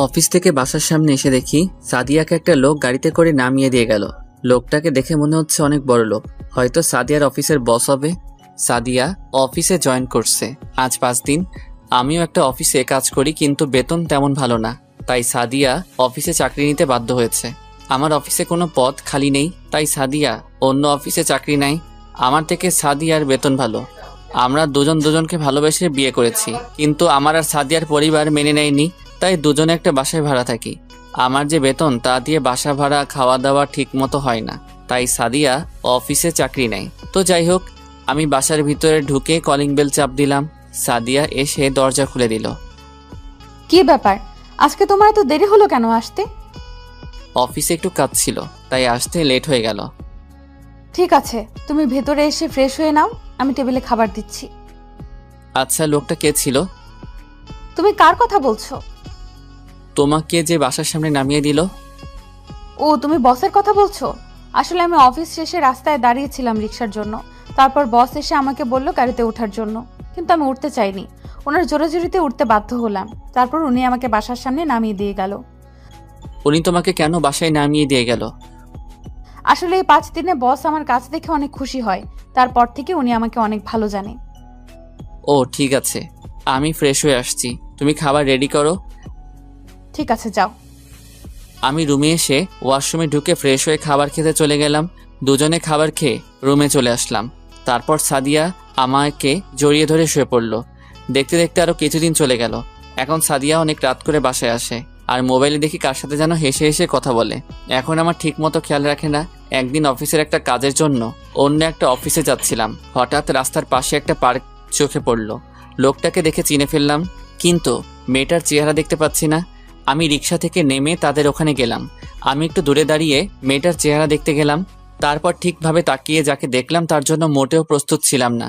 Office থেকে বাসার সামনে এসে দেখি সাদিয়াকে একটা লোক গাড়িতে করে নামিয়ে দিয়ে গেল। লোকটাকে দেখে মনে হচ্ছে অনেক বড় লোক, হয়তো সাদিয়ার অফিসের বস হবে। সাদিয়া অফিসে জয়েন করছে আজ 5 দিন। আমিও একটা অফিসে কাজ করি, কিন্তু বেতন তেমন ভালো না, তাই সাদিয়া অফিসে চাকরি নিতে বাধ্য হয়েছে। আমার অফিসে কোনো পদ খালি নেই, তাই সাদিয়া অন্য অফিসে চাকরি নেয়। আমার থেকে সাদিয়ার বেতন ভালো। আমরা দুজনকে ভালোবেসে বিয়ে করেছি, কিন্তু আমার আর সাদিয়ার পরিবার মেনে নেয়নি, তাই দুজনে একটা বাসায় ভাড়া থাকি। আমার যে বেতন তা দিয়ে বাসা ভাড়া খাওয়া দাওয়া ঠিক মতো হয় না, তাই সাদিয়া অফিসে চাকরি নেয়। তো যাই হোক, আমি বাসার ভিতরে ঢুকে কলিং বেল চাপ দিলাম। সাদিয়া এসে দরজা খুলে দিল। কি ব্যাপার, আজকে তোমার এত দেরি হলো কেন আসতে? অফিসে একটু কাজ ছিল, তাই আসতে লেট হয়ে গেল। ঠিক আছে, তুমি ভেতরে এসে ফ্রেশ হয়ে নাও, আমি টেবিলে খাবার দিচ্ছি। আচ্ছা, লোকটা কে ছিল? তুমি কার কথা বলছো? তোমাকে যে বাসার সামনে নামিয়ে দিল। ও, তুমি বসের কথা বলছো? আসলে আমি অফিস শেষে রাস্তায় দাঁড়িয়েছিলাম রিক্সার জন্য, তারপর বস এসে আমাকে বলল গাড়িতে ওঠার জন্য, কিন্তু আমি উঠতে চাইনি। ওনার জোরাজুরিতে উঠতে বাধ্য হলাম, তারপর উনি আমাকে বাসার সামনে নামিয়ে দিয়ে গেল। উনি তোমাকে কেন বাসায় নামিয়ে দিয়ে গেল? আসলে এই 5 দিনে বস আমার কাছ দেখে অনেক খুশি হয়, তারপর থেকে উনি আমাকে অনেক ভালো জানে। ও ঠিক আছে, আমি ফ্রেশ হয়ে আসছি, তুমি খাবার রেডি করো। ঠিক আছে, যাও। আমি রুমে এসে ওয়াশরুমে ঢুকে ফ্রেশ হয়ে খাবার খেতে চলে গেলাম। দুজনে খাবার খেয়ে রুমে চলে আসলাম। তারপর সাদিয়া আমাকে জড়িয়ে ধরে শুয়ে পড়ল। দেখতে দেখতে আরো কিছুদিন চলে গেল। এখন সাদিয়া অনেক রাত করে বাসায় আসে, আর মোবাইলে দেখি কার সাথে যেন হেসে হেসে কথা বলে। এখন আমার ঠিক মতো খেয়াল রাখে না। একদিন অফিসের একটা কাজের জন্য অন্য একটা অফিসে যাচ্ছিলাম, হঠাৎ রাস্তার পাশে একটা পার্ক চোখে পড়ল। লোকটাকে দেখে চিনে ফেললাম, কিন্তু মেয়েটার চেহারা দেখতে পাচ্ছি না। আমি রিক্সা থেকে নেমে তাদের ওখানে গেলাম। আমি একটু দূরে দাঁড়িয়ে মেয়েটার চেহারা দেখতে গেলাম। তারপর ঠিকভাবে তাকিয়ে যাকে দেখলাম তার জন্য মোটেও প্রস্তুত ছিলাম না।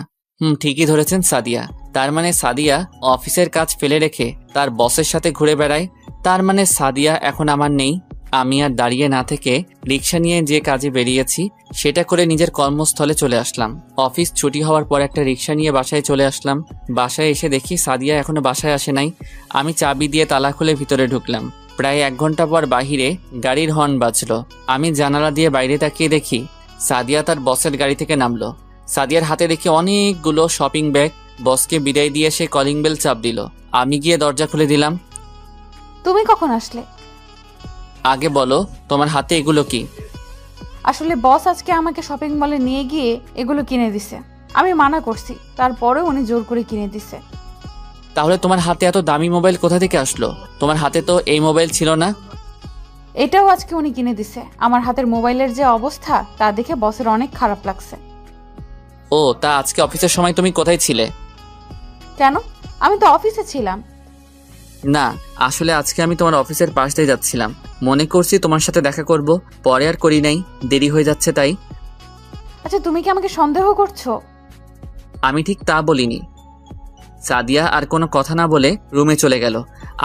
ঠিকই ধরেছেন, সাদিয়া। তার মানে সাদিয়া অফিসের কাজ ফেলে রেখে তার বসের সাথে ঘুরে বেড়ায়। তার মানে সাদিয়া এখন আমার নেই। আমি আর দাঁড়িয়ে না থেকে রিক্সা নিয়ে যে কাজে বেরিয়েছি সেটা করে নিজের কর্মস্থলে চলে আসলাম। অফিস ছুটি হওয়ার পর একটা রিক্সা নিয়ে বাসায় চলে আসলাম। বাসায় এসে দেখি সাদিয়া এখনো বাসায় আসে নাই। আমি চাবি দিয়ে তালা খুলে ভিতরে ঢুকলাম। প্রায় 1 ঘন্টা পর বাহিরে গাড়ির হর্ন বাজলো। আমি জানালা দিয়ে বাইরে তাকিয়ে দেখি সাদিয়া তার বসের গাড়ি থেকে নামলো। সাদিয়ার হাতে দেখি অনেকগুলো শপিং ব্যাগ। বসকে বিদায় দিয়ে সে কলিং বেল চাপ দিল। আমি গিয়ে দরজা খুলে দিলাম। তুমি কখন আসলে? আগে বলো, তোমার হাতে এগুলো কি? আসলে বস আজকে আমাকে শপিং মলে নিয়ে গিয়ে এগুলো কিনে দিছে। আমি মানা করছি, তারপরে উনি জোর করে কিনে দিছে। তাহলে তোমার হাতে এত দামি মোবাইল কোথা থেকে আসলো? তোমার হাতে তো এই মোবাইল ছিল না। এটাও আজকে উনি কিনে দিছে। আমার হাতের মোবাইলের যে অবস্থা তা দেখে বসের অনেক খারাপ লাগছে। ও, তা আজকে অফিসের সময় তুমি কোথায় ছিলে? কেন? আমি তো অফিসে ছিলাম। না, আসলে আজকে আমি তোমার অফিসের পাশ দিয়ে যাচ্ছিলাম। মনে করছি তোমার সাথে দেখা করব, পরে আর করি নাই, দেরি হয়ে যাচ্ছে তাই। আচ্ছা, তুমি কি আমাকে সন্দেহ করছো? আমি ঠিক তা বলিনি। সাদিয়া আর কোনো কথা না বলে রুমে চলে গেল।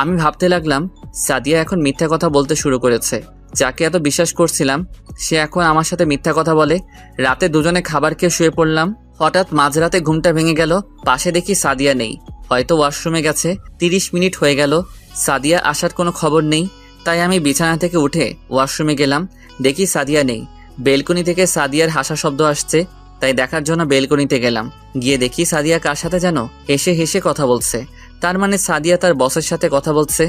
আমি ভাবতে লাগলাম সাদিয়া এখন মিথ্যা কথা বলতে শুরু করেছে। যাকে এত বিশ্বাস করছিলাম সে এখন আমার সাথে মিথ্যা কথা বলে। রাতে দুজনে খাবার খেয়ে শুয়ে পড়লাম। হঠাৎ মাঝরাতে ঘুমটা ভেঙে গেল। পাশে দেখি সাদিয়া নেই, হয়তো ওয়াশরুমে গেছে। 30 মিনিট হয়ে গেল, সাদিয়া আসার কোনো খবর নেই। তাই আমি বিছানা থেকে উঠে ওয়াশরুমে গেলাম। দেখি সাদিয়া নেই। বেলকনি থেকে সাদিয়ার হাসা শব্দ আসছে, তাই দেখার জন্য বেলকনিতে গেলাম। গিয়ে দেখি সাদিয়া কার সাথে যেন হেসে হেসে কথা বলছে। তার মানে সাদিয়া তার বসের সাথে কথা বলছে।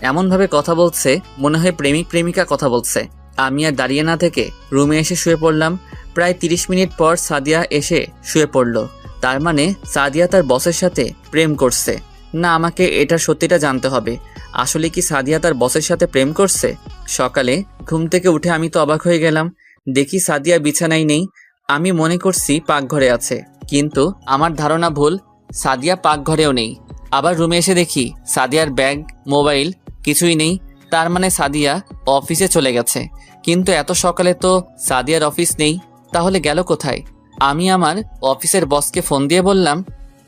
এমনভাবে কথা বলছে মনে হয় প্রেমিক প্রেমিকা কথা বলছে। আমি আর দাঁড়িয়ে না থেকে রুমে এসে শুয়ে পড়লাম। প্রায় 30 মিনিট পর সাদিয়া এসে শুয়ে পড়ল। তার মানে সাদিয়া তার বসের সাথে প্রেম করছে। না, আমাকে এটা সত্যিটা জানতে হবে। আসলে কি সাদিয়া তার বসের সাথে প্রেম করছে? সকালে ঘুম থেকে উঠে আমি তো অবাক হয়ে গেলাম। দেখি সাদিয়া বিছানায় নেই। আমি মনে করছি পাকঘরে আছে, কিন্তু আমার ধারণা ভুল। সাদিয়া পাকঘরেও নেই। আবার রুমে এসে দেখি সাদিয়ার ব্যাগ, মোবাইল কিছুই নেই। তার মানে সাদিয়া অফিসে চলে গেছে। কিন্তু এত সকালে তো সাদিয়ার অফিস নেই, তাহলে গেল কোথায়? আমি আমার অফিসের বসকে ফোন দিয়ে বললাম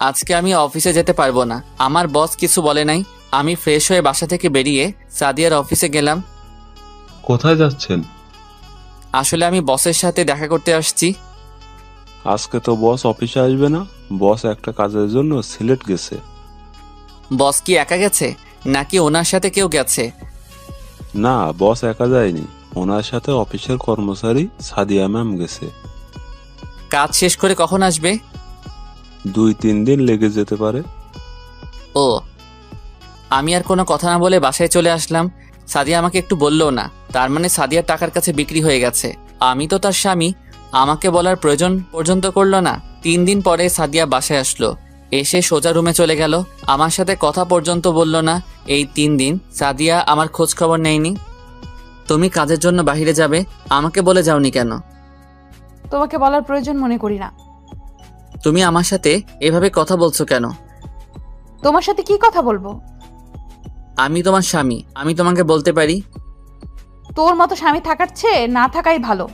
আজকে আমি অফিসে যেতে পারবো না। আমার বস কিছু বলে নাই। আমি ফ্রেশ হয়ে বাসা থেকে বেরিয়ে সাদিয়ার অফিসে গেলাম। কোথায় যাচ্ছেন? আসলে আমি বসের সাথে দেখা করতে আসছি। আজকে তো বস অফিসে আসবে না, বস একটা কাজের জন্য সিলেট গেছে। বস কি একা গেছে নাকি ওনার সাথে কেউ গেছে? না, বস একা যায়নি, ওনার সাথে অফিসের কর্মচারী সাদিয়া ম্যাম গেছে। কাজ শেষ করে কখন আসবে? 2-3 দিন লেগে যেতে পারে। ও। আমি আর কোনো কথা না বলে বাসায় চলে আসলাম। সাদিয়া আমাকে একটু বললও না, তার মানে সাদিয়ার টাকার কাছে বিক্রি হয়ে গেছে। আমি তো তার স্বামী, আমাকে বলার প্রয়োজন পর্যন্ত করলো না। 3 দিন পরে সাদিয়া বাসায় আসলো, এসে সোজা রুমে চলে গেল, আমার সাথে কথা পর্যন্ত বলল না। এই 3 দিন সাদিয়া আমার খোঁজ খবর নেয়নি। তুমি কাজের জন্য বাইরে যাবে, আমাকে বলে যাওনি কেন? তোমাকে বলার প্রয়োজন মনে করি না। তুমি আমার সাথে এভাবে কথা বলছো কেন? তোমার সাথে কি কথা বলবো? আমি তোমার স্বামী, আমি তোমাকে বলতে পারি। তোর মতো স্বামী থাকার চেয়ে না থাকাই ভালো।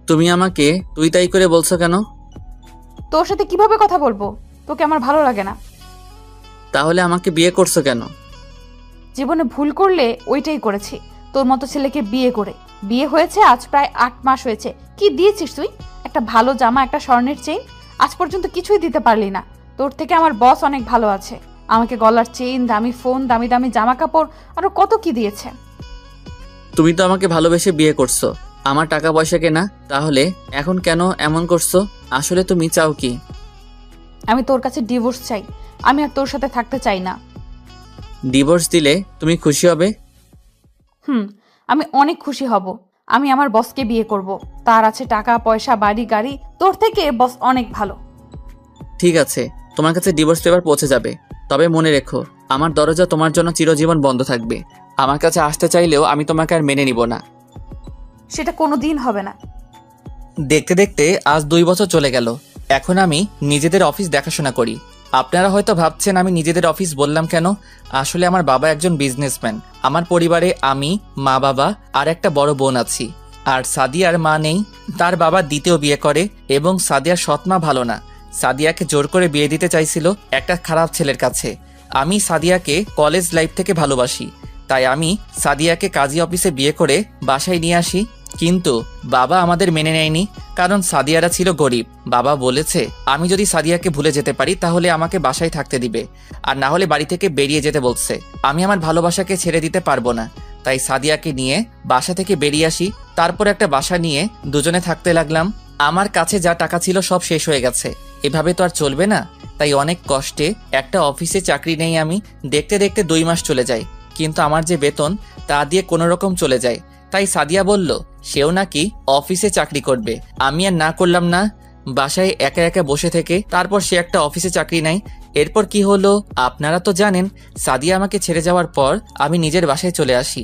তুমি আমাকে তুই তাই করে বলছো কেন? তোর সাথে কিভাবে কথা বলবো? তোকে আমার ভালো লাগে না। তাহলে আমাকে বিয়ে করছো কেন? জীবনে ভুল করলে ওইটাই করেছি, তোর মতো ছেলেকে বিয়ে করে। বিয়ে হয়েছে আজ প্রায় 8 মাস হয়েছে। কি দিয়েছিস তুই? একটা ভালো জামা, একটা স্বর্ণের চেইন, আজ পর্যন্ত কিছুই দিতে পারলি না। তোর থেকে আমার বস অনেক ভালো আছে, আমাকে গলার চেইন, দামি ফোন, দামি দামি জামা কাপড়, আরো কত কি দিয়েছে। তুমি তো আমাকে ভালোবেসে বিয়ে করছো, আমার টাকা পয়সা কেনা, তাহলে এখন কেন এমন করছো? আসলে তুমি চাও কি? আমি তোর কাছে ডিভোর্স চাই, আমি আর তোর সাথে থাকতে চাই না। ডিভোর্স দিলে তুমি খুশি হবে? আমি অনেক খুশি হব। আমি আমার বসকে বিয়ে করব, তার আছে টাকা পয়সা, বাড়ি গাড়ি। তোর থেকে বস অনেক ভালো। ঠিক আছে, তোমার কাছে ডিভোর্স পেপার পৌঁছে যাবে, তবে মনে রেখো আমার দরজা তোমার জন্য চিরজীবন বন্ধ থাকবে। আমার কাছে আসতে চাইলেও আমি তোমাকে আর মেনে নিব না। সেটা কোনো দিন হবে না। দেখতে দেখতে আজ 2 বছর চলে গেল। এখন আমি নিজেদের অফিস দেখাশোনা করি। আপনারা হয়তো ভাবছেন আমি নিজেদের অফিস বললাম কেন। আসলে আমার বাবা একজন বিজনেসম্যান। আমার পরিবারে আমি, মা বাবা আর একটা বড় বোন আছি। আর সাদিয়ার মা নেই, তার বাবা দ্বিতীয় বিয়ে করে এবং সাদিয়ার সৎ মা ভালো না। সাদিয়াকে জোর করে বিয়ে দিতে চাইছিল একটা খারাপ ছেলের কাছে। আমি সাদিয়াকে কলেজ লাইফ থেকে ভালোবাসি, তাই আমি সাদিয়াকে কাজী অফিসে বিয়ে করে বাসায় নিয়ে আসি। কিন্তু বাবা আমাদের মেনে নেয়নি, কারণ সাদিয়ারা ছিল গরিব। বাবা বলেছে আমি যদি সাদিয়াকে ভুলে যেতে পারি তাহলে আমাকে বাসায় থাকতে দিবে, আর না হলে বাড়ি থেকে বেরিয়ে যেতে বলছে। আমি আমার ভালোবাসাকে ছেড়ে দিতে পারবো না, তাই সাদিয়াকে নিয়ে বাসা থেকে বেরিয়ে আসি। তারপর একটা বাসা নিয়ে দুজনে থাকতে লাগলাম। আমার কাছে যা টাকা ছিল সব শেষ হয়ে গেছে, এভাবে তো আর চলবে না। তাই অনেক কষ্টে একটা অফিসে চাকরি নেই আমি। দেখতে দেখতে 2 মাস চলে যায়, কিন্তু আমার যে বেতন তা দিয়ে কোনো রকম চলে যায়। তাই সাদিয়া বলল সেও নাকি অফিসে চাকরি করবে। আমি আর না করলাম না, বাসায় একা একা বসে থেকে। তারপর সে একটা অফিসে চাকরি নেয়। এরপর কি হলো আপনারা তো জানেন। সাদিয়া আমাকে ছেড়ে যাওয়ার পর আমি নিজের বাসায় চলে আসি।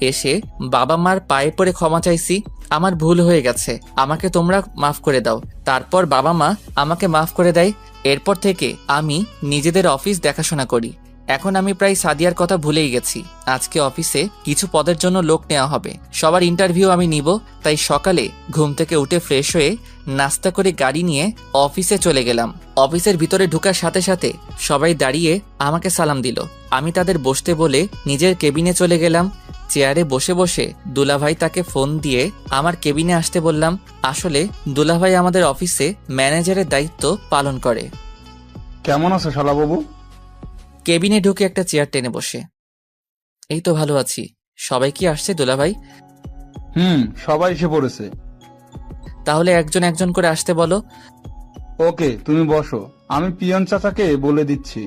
এসে বাবা মার পায়ে পড়ে ক্ষমা চাইছি, আমার ভুল হয়ে গেছে, আমাকে তোমরা মাফ করে দাও। তারপর বাবা মা আমাকে মাফ করে দেয়। এরপর থেকে আমি নিজেদের অফিস দেখাশোনা করি। এখন আমি প্রায় সাদিয়ার কথা ভুলেই গেছি। আজকে অফিসে কিছু পদের জন্য লোক নেওয়া হবে, সবার ইন্টারভিউ আমি নিব। তাই সকালে ঘুম থেকে উঠে ফ্রেশ হয়ে নাস্তা করে গাড়ি নিয়ে অফিসে চলে গেলাম। অফিসের ভিতরে ঢোকার সাথে সাথে সবাই দাঁড়িয়ে আমাকে সালাম দিল। আমি তাদের বসতে বলে নিজের কেবিনে চলে গেলাম। চেয়ারে বসে বসে দুলাভাই তাকে ফোন দিয়ে আমার কেবিনে আসতে বললাম। আসলে দুলাভাই আমাদের অফিসে ম্যানেজারের দায়িত্ব পালন করে। কেমন আছো শালাবাবু? কেবিনে ঢুকে একটা চেয়ার টেনে বসে, এই তো ভালো আছি। সবাই কি আসছে দুলাভাই? সবাই এসে পড়েছে। তাহলে একজন একজন করে আসতে বলো। ওকে, তুমি বসো, আমি পিয়ন চাচাকে বলে দিচ্ছি।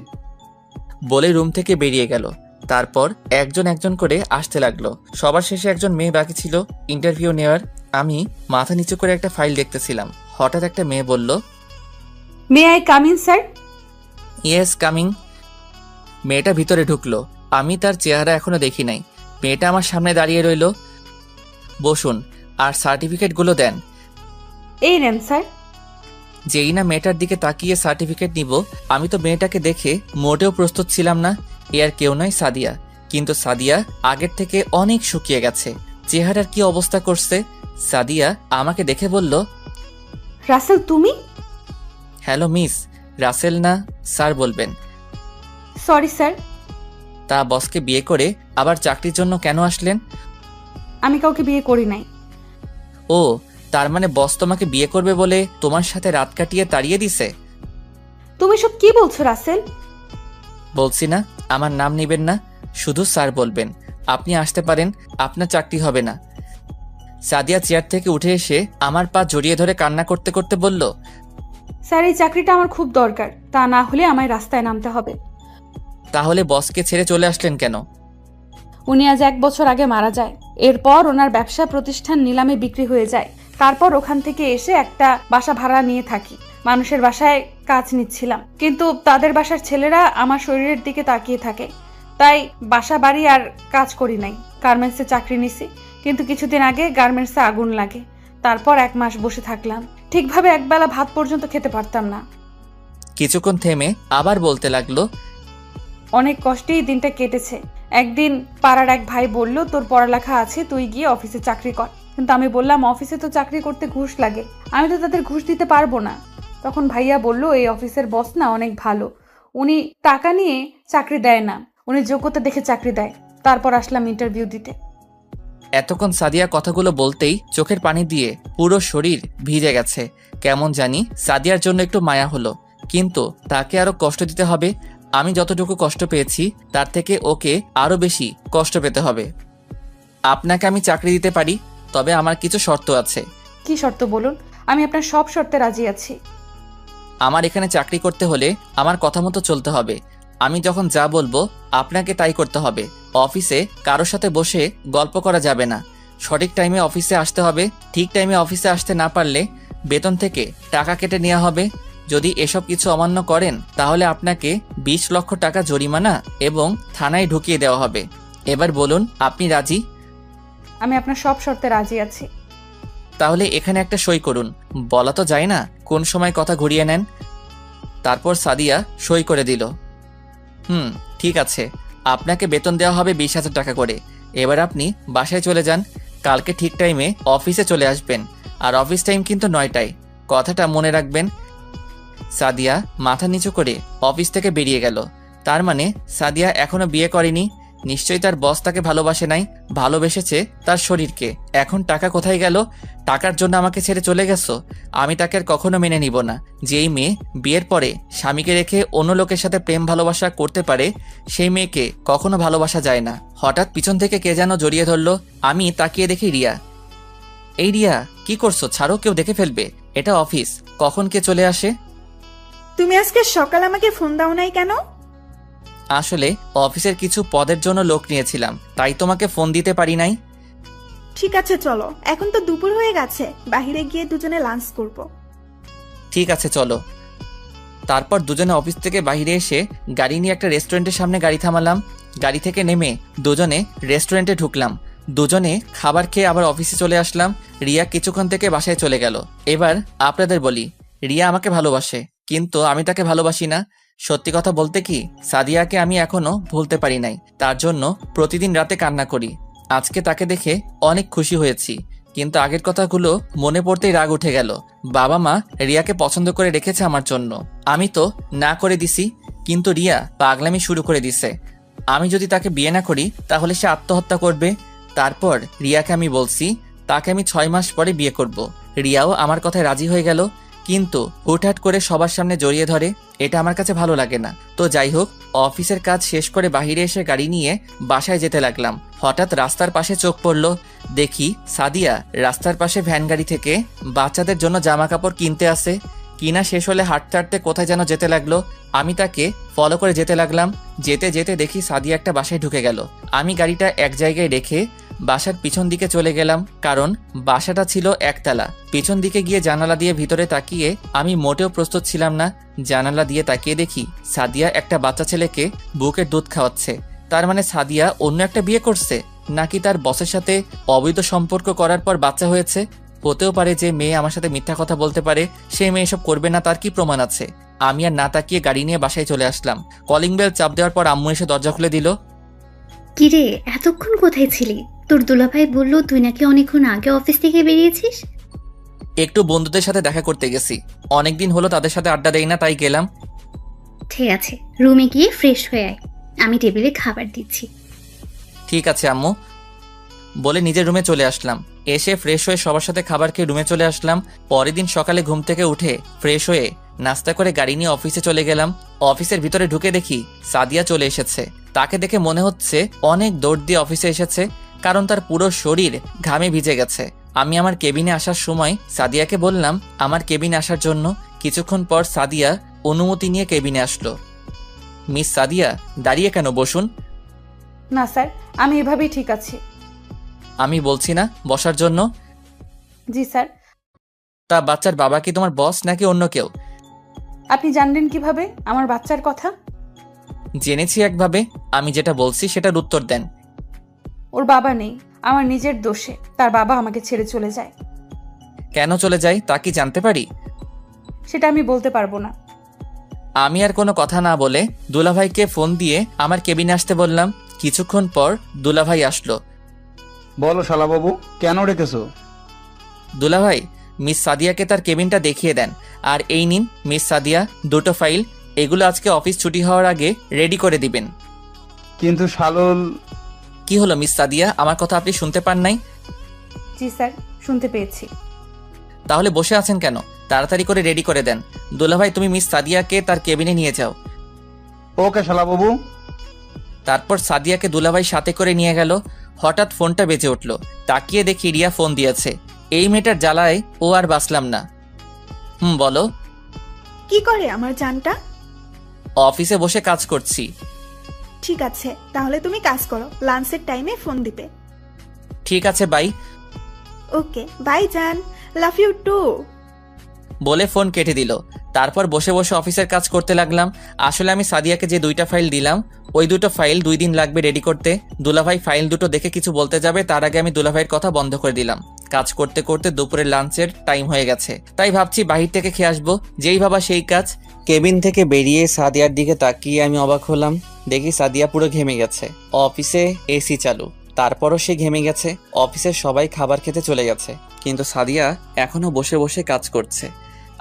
বলে রুম থেকে বেরিয়ে গেল। তারপর একজন একজন করে আসতে লাগলো। সবার শেষে একজন মেয়ে বাকি ছিল ইন্টারভিউ নেওয়ার। আমি মাথা নিচু করে একটা ফাইল দেখতেছিলাম। হঠাৎ একটা মেয়ে বলল, may I come in sir? Yes, coming. মেয়েটা ভিতরে ঢুকলো। আমি তার চেহারা এখনো দেখি নাই। মেয়েটা আমার সামনে দাঁড়িয়ে রইল। বসুন আর সার্টিফিকেটগুলো দেন। এই নেন স্যার। যেই না মেয়েটার দিকে তাকিয়ে সার্টিফিকেট নিব, আমি তো মেয়েটাকে দেখে মোটেও প্রস্তুত ছিলাম না। এ আর কেউ নয়, সাদিয়া। কিন্তু সাদিয়া আগের থেকে অনেক শুকিয়ে গেছে, চেহারার কি অবস্থা করছে। সাদিয়া আমাকে দেখে বলল, রাসেল তুমি? Hello miss. রাসেল না, স্যার বলবেন। Sorry sir. তা বসকে বিয়ে করে আবার চাকরির জন্য কেন আসলেন? আমি কাউকে বিয়ে করি নাই। ও, তার মানে বস তোমাকে বিয়ে করবে বলে তোমার সাথে রাত কাটিয়ে তাড়িয়ে দিছে? তুমি সব কি বলছো রাসেল? বলছি না, আমার নাম নেবেন না, শুধু স্যার বলবেন। আপনি আসতে পারেন, আপনার চাকরি হবে না। সাদিয়া চেয়ার থেকে উঠে এসে আমার পা জড়িয়ে ধরে কান্না করতে করতে বলল, স্যার এই চাকরিটা আমার খুব দরকার, তা না হলে আমায় রাস্তায় নামতে হবে। তাহলে বসকে ছেড়ে চলে আসলেন কেন? উনি আজ 1 বছর আগে মারা যায়। এরপর ওনার ব্যবসা প্রতিষ্ঠান নিলামে বিক্রি হয়ে যায়। তারপর ওখান থেকে এসে একটা বাসা ভাড়া নিয়ে থাকি। মানুষের বাসায় কাজ নিচ্ছিলাম, কিন্তু তাদের বাসার ছেলেরা আমার শরীরের দিকে তাকিয়ে থাকে, তাই বাসা বাড়ি আর কাজ করি নাই। গার্মেন্টসে চাকরি নিছি, কিন্তু কিছুদিন আগে গার্মেন্টসে আগুন লাগে। তারপর 1 মাস বসে থাকলাম, ঠিকভাবে একবেলা ভাত পর্যন্ত খেতে পারতাম না। কিছুক্ষণ থেমে আবার বলতে লাগলো, অনেক কষ্টেই দিনটা কেটেছে। একদিন পাড়ার এক ভাই বলল, তোর পড়ালেখা আছে, তুই গিয়ে অফিসে চাকরি কর। কিন্তু আমি বললাম, অফিসে তো চাকরি করতে ঘুষ লাগে, আমি তো তাদের ঘুষ দিতে পারবো না। তখন ভাইয়া বলল, এই অফিসের বস না অনেক ভালো, উনি টাকা নিয়ে চাকরি দেয় না, উনি যোগ্যতা দেখে চাকরি দেয়। তারপর আসলাম ইন্টারভিউ দিতে। এতক্ষণ সাদিয়া কথাগুলো বলতেই চোখের পানি দিয়ে পুরো শরীর ভিজে গেছে। কেমন জানি সাদিয়ার জন্য একটু মায়া হলো, কিন্তু তাকে আরো কষ্ট দিতে হবে। আমি যতটুকু কষ্ট পেয়েছি তার থেকে ওকে আরো বেশি কষ্ট পেতে হবে। আপনাকে আমি চাকরি দিতে পারি, তবে আমার কিছু শর্ত আছে। কি শর্ত বলুন, আমি আপনার সব শর্তে রাজি আছি। আমার এখানে চাকরি করতে হলে আমার কথা মতো চলতে হবে। আমি যখন যা বলবো আপনাকে তাই করতে হবে। অফিসে কারোর সাথে বসে গল্প করা যাবে না। সঠিক টাইমে অফিসে আসতে হবে। ঠিক টাইমে অফিসে আসতে না পারলে বেতন থেকে টাকা কেটে নেওয়া হবে। যদি এসব কিছু অমান্য করেন তাহলে আপনাকে 20 লক্ষ টাকা জরিমানা এবং থানায় ঢুকিয়ে দেওয়া হবে। এবার বলুন, আপনি রাজি? আমি আপনার সব শর্তে রাজি আছি। তাহলে এখানে একটা সই করুন। বলা তো যায় না কোন সময় কথা ঘুরিয়ে নেন। তারপর সাদিয়া সই করে দিল। ঠিক আছে, আপনাকে বেতন দেওয়া হবে 20,000 টাকা করে। এবার আপনি বাসায় চলে যান। কালকে ঠিক টাইমে অফিসে চলে আসবেন, আর অফিস টাইম কিন্তু 9টায়, কথাটা মনে রাখবেন। সাদিয়া মাথা নিচু করে অফিস থেকে বেরিয়ে গেল। তার মানে সাদিয়া এখনো বিয়ে করেনি। নিশ্চয়ই তার বস তাকে ভালোবাসে নাই, ভালোবেসেছে তার শরীরকে। এখন টাকা কোথায় গেল? টাকার জন্য আমাকে ছেড়ে চলে গেছো? আমি তাকে আর কখনো মেনে নিব না। যেই মেয়ে বিয়ের পরে স্বামীকে রেখে অন্য লোকের সাথে প্রেম ভালোবাসা করতে পারে, সেই মেয়েকে কখনো ভালোবাসা যায় না। হঠাৎ পিছন থেকে কে যেন জড়িয়ে ধরলো। আমি তাকিয়ে দেখি রিয়া। এই রিয়া, কি করছো? ছাড়ো, কেউ দেখে ফেলবে। এটা অফিস, কখন কে চলে আসে। তুমি আজকে সকাল আমাকে ফোন দাও নাই কেন? আসলে অফিসের কিছু পদের জন্য লোক নিয়েছিলাম, তাই তোমাকে ফোন দিতে পারি নাই। ঠিক আছে চলো, এখন তো দুপুর হয়ে গেছে, বাইরে গিয়ে দুজনে লাঞ্চ করব। ঠিক আছে চলো। তারপর দুজনে অফিস থেকে বাইরে এসে গাড়ি নিয়ে একটা রেস্টুরেন্টের সামনে গাড়ি থামালাম। গাড়ি থেকে নেমে দুজনে রেস্টুরেন্টে ঢুকলাম। দুজনে খাবার খেয়ে আবার অফিসে চলে আসলাম। রিয়া কিছুক্ষণ থেকে বাসায় চলে গেল। এবার আপনাদের বলি, রিয়া আমাকে ভালোবাসে, কিন্তু আমি তাকে ভালোবাসি না। সত্যি কথা বলতে কি, সাদিয়াকে আমি এখনো ভুলতে পারি নাই। তার জন্য প্রতিদিন রাতে কান্না করি। আজকে তাকে দেখে অনেক খুশি হয়েছি, কিন্তু আগের কথাগুলো মনে পড়তেই রাগ উঠে গেল। বাবা মা রিয়াকে পছন্দ করে রেখেছে আমার জন্য, আমি তো না করে দিছি, কিন্তু রিয়া পাগলামি শুরু করে দিছে। আমি যদি তাকে বিয়ে না করি তাহলে সে আত্মহত্যা করবে। তারপর রিয়াকে আমি বলছি তাকে আমি 6 মাস পরে বিয়ে করব। রিয়াও আমার কথায় রাজি হয়ে গেল, কিন্তু হুটহাট করে সবার সামনে জড়িয়ে ধরে। এটা আমার কাছে ভালো লাগে না। তো যাই হোক, অফিসের কাজ শেষ করে বাইরে এসে গাড়ি নিয়ে বাসায় যেতে লাগলাম। হঠাৎ রাস্তার পাশে চোখ পড়ল। দেখি সাদিয়া রাস্তার পাশে ভ্যান গাড়ি থেকে বাচ্চাদের জন্য জামা কাপড় কিনতে আসে। কিনা শেষ হলে হাঁটতে হাঁটতে কোথায় যেন যেতে লাগলো। আমি তাকে ফলো করে যেতে লাগলাম। যেতে যেতে দেখি সাদিয়া একটা বাসায় ঢুকে গেল। আমি গাড়িটা এক জায়গায় রেখে বাসার পিছন দিকে চলে গেলাম, কারণ বাসাটা ছিল একতলা। পিছন দিকে গিয়ে জানালা দিয়ে ভিতরে তাকিয়ে আমি মোটেও প্রস্তুত ছিলাম না। জানালা দিয়ে তাকিয়ে দেখি সাদিয়া একটা বাচ্চা ছেলেকে বুকের দুধ খাওয়াচ্ছে। তার মানে সাদিয়া অন্য একটা বিয়ে করছে, নাকি তার বসের সাথে অবৈধ সম্পর্ক করার পর বাচ্চা হয়েছে। হতেও পারে যে মেয়ে আমার সাথে মিথ্যা কথা বলতে পারে, সে মেয়ে এসব করবে না, তার কি প্রমাণ আছে? আমি আর না তাকিয়ে গাড়ি নিয়ে বাসায় চলে আসলাম। কলিং বেল চাপ দেওয়ার পর আম্মু এসে দরজা খুলে দিল। কিরে, এতক্ষণ কোথায় ছিলি? তোর দুলাভাই বলল তুই নাকি অনেকক্ষণ আগে অফিস থেকে বেরিয়েছিস। একটু বন্ধুদের সাথে দেখা করতে গেছি, অনেকদিন হলো তাদের সাথে আড্ডা দেই না, তাই গেলাম। ঠিক আছে, রুমে গিয়ে ফ্রেশ হয়ে আয়, আমি টেবিলে খাবার দিচ্ছি। ঠিক আছে আম্মু বলে নিজের রুমে চলে আসলাম। এসে ফ্রেশ হয়ে সবার সাথে খাবার খেয়ে রুমে চলে আসলাম। পরের দিন সকালে ঘুম থেকে উঠে ফ্রেশ হয়ে নাস্তা করে গাড়ি নিয়ে অফিসে চলে গেলাম। অফিসের ভিতরে ঢুকে দেখি সাদিয়া চলে এসেছে। তাকে দেখে মনে হচ্ছে অনেক দৌড় দিয়ে অফিসে এসেছে, কারণ তার পুরো শরীর ঘামে ভিজে গেছে। আমি আমার কেবিনে আসার সময় সাদিয়াকে বললাম আমার কেবিনে আসার জন্য। কিছুক্ষণ পর সাদিয়া অনুমতি নিয়ে কেবিনে আসলো। মিস সাদিয়া, দাঁড়িয়ে কেন, বসুন। না স্যার, আমি এভাবেই ঠিক আছি। আমি বলছি না বসার জন্য? জি স্যার। তা বাচ্চার বাবা কি তোমার বস নাকি অন্য কেউ? আপনি জানলেন কিভাবে আমার বাচ্চার কথা? জেনেছি একভাবে, আমি যেটা বলছি সেটার উত্তর দেন। ওর বাবা নেই, আমার নিজের দোষে তার বাবা আমাকে ছেড়ে চলে যায়। কেন চলে যায় তা কি জানতে পারি? সেটা আমি বলতে পারবো না। আমি আর কোনো কথা না বলে দুলাভাইকে ফোন দিয়ে আমার কেবিনে আসতে বললাম। কিছুক্ষণ পর দুলাভাই আসলো। বলো শালাবাবু, কেন ডেকেছো? দুলাভাই, মিস সাদিয়াকে তার কেবিনটা দেখিয়ে দেন। আর এই নিন মিস সাদিয়া, দুটো ফাইল। এগুলো আজকে অফিস ছুটি হওয়ার আগে রেডি করে দিবেন। কিন্তু শালুল। কি হলো মিস সাদিয়া, আমার কথা আপনি শুনতে পান নাই? জি স্যার, শুনতে পেয়েছি। তাহলে বসে আছেন কেন? তাড়াতাড়ি করে রেডি করে দেন। দুলাভাই, তুমি মিস সাদিয়াকে তার কেবিনে নিয়ে যাও। ওকে শালাবাবু। তারপর সাদিয়াকে দুলাভাই সাথে করে নিয়ে গেল। হঠাৎ ফোনটা বেজে উঠল। তাকিয়ে দেখি রিয়া ফোন দিয়েছে। এই মেয়েটার জ্বালায় ও আর বাঁচলাম না। বলো। কি করে আমার জানটা? অফিসে বসে কাজ করছি। ঠিক আছে, তাহলে তুমি কাজ করো, লাঞ্চের টাইমে ফোন দিবে। ঠিক আছে, বাই। ওকে, বাই জান, লাভ ইউ টু। বলে ফোন কেটে দিল। তারপর বসে বসে অফিসের কাজ করতে লাগলাম। আসলে আমি সাদিয়াকে যে 2টা ফাইল দিলাম, ওই 2টো ফাইল 2 দিন লাগবে রেডি করতে। দুলাভাই ফাইল দুটো দেখে কিছু বলতে যাবে, তার আগে আমি দুলাভাইয়ের কথা বন্ধ করে দিলাম। কাজ করতে করতে দুপুরের লাঞ্চের টাইম হয়ে গেছে, তাই ভাবছি বাহির থেকে খেয়ে আসবো। যেই ভাবা সেই কাজ। কেবিন থেকে বেরিয়ে সাদিয়ার দিকে তাকিয়ে আমি অবাক হলাম। দেখি সাদিয়া পুরো ঘেমে গেছে। অফিসে এসি চালু, তারপরও সে ঘেমে গেছে। অফিসের সবাই খাবার খেতে চলে গেছে, কিন্তু সাদিয়া এখনো বসে বসে কাজ করছে।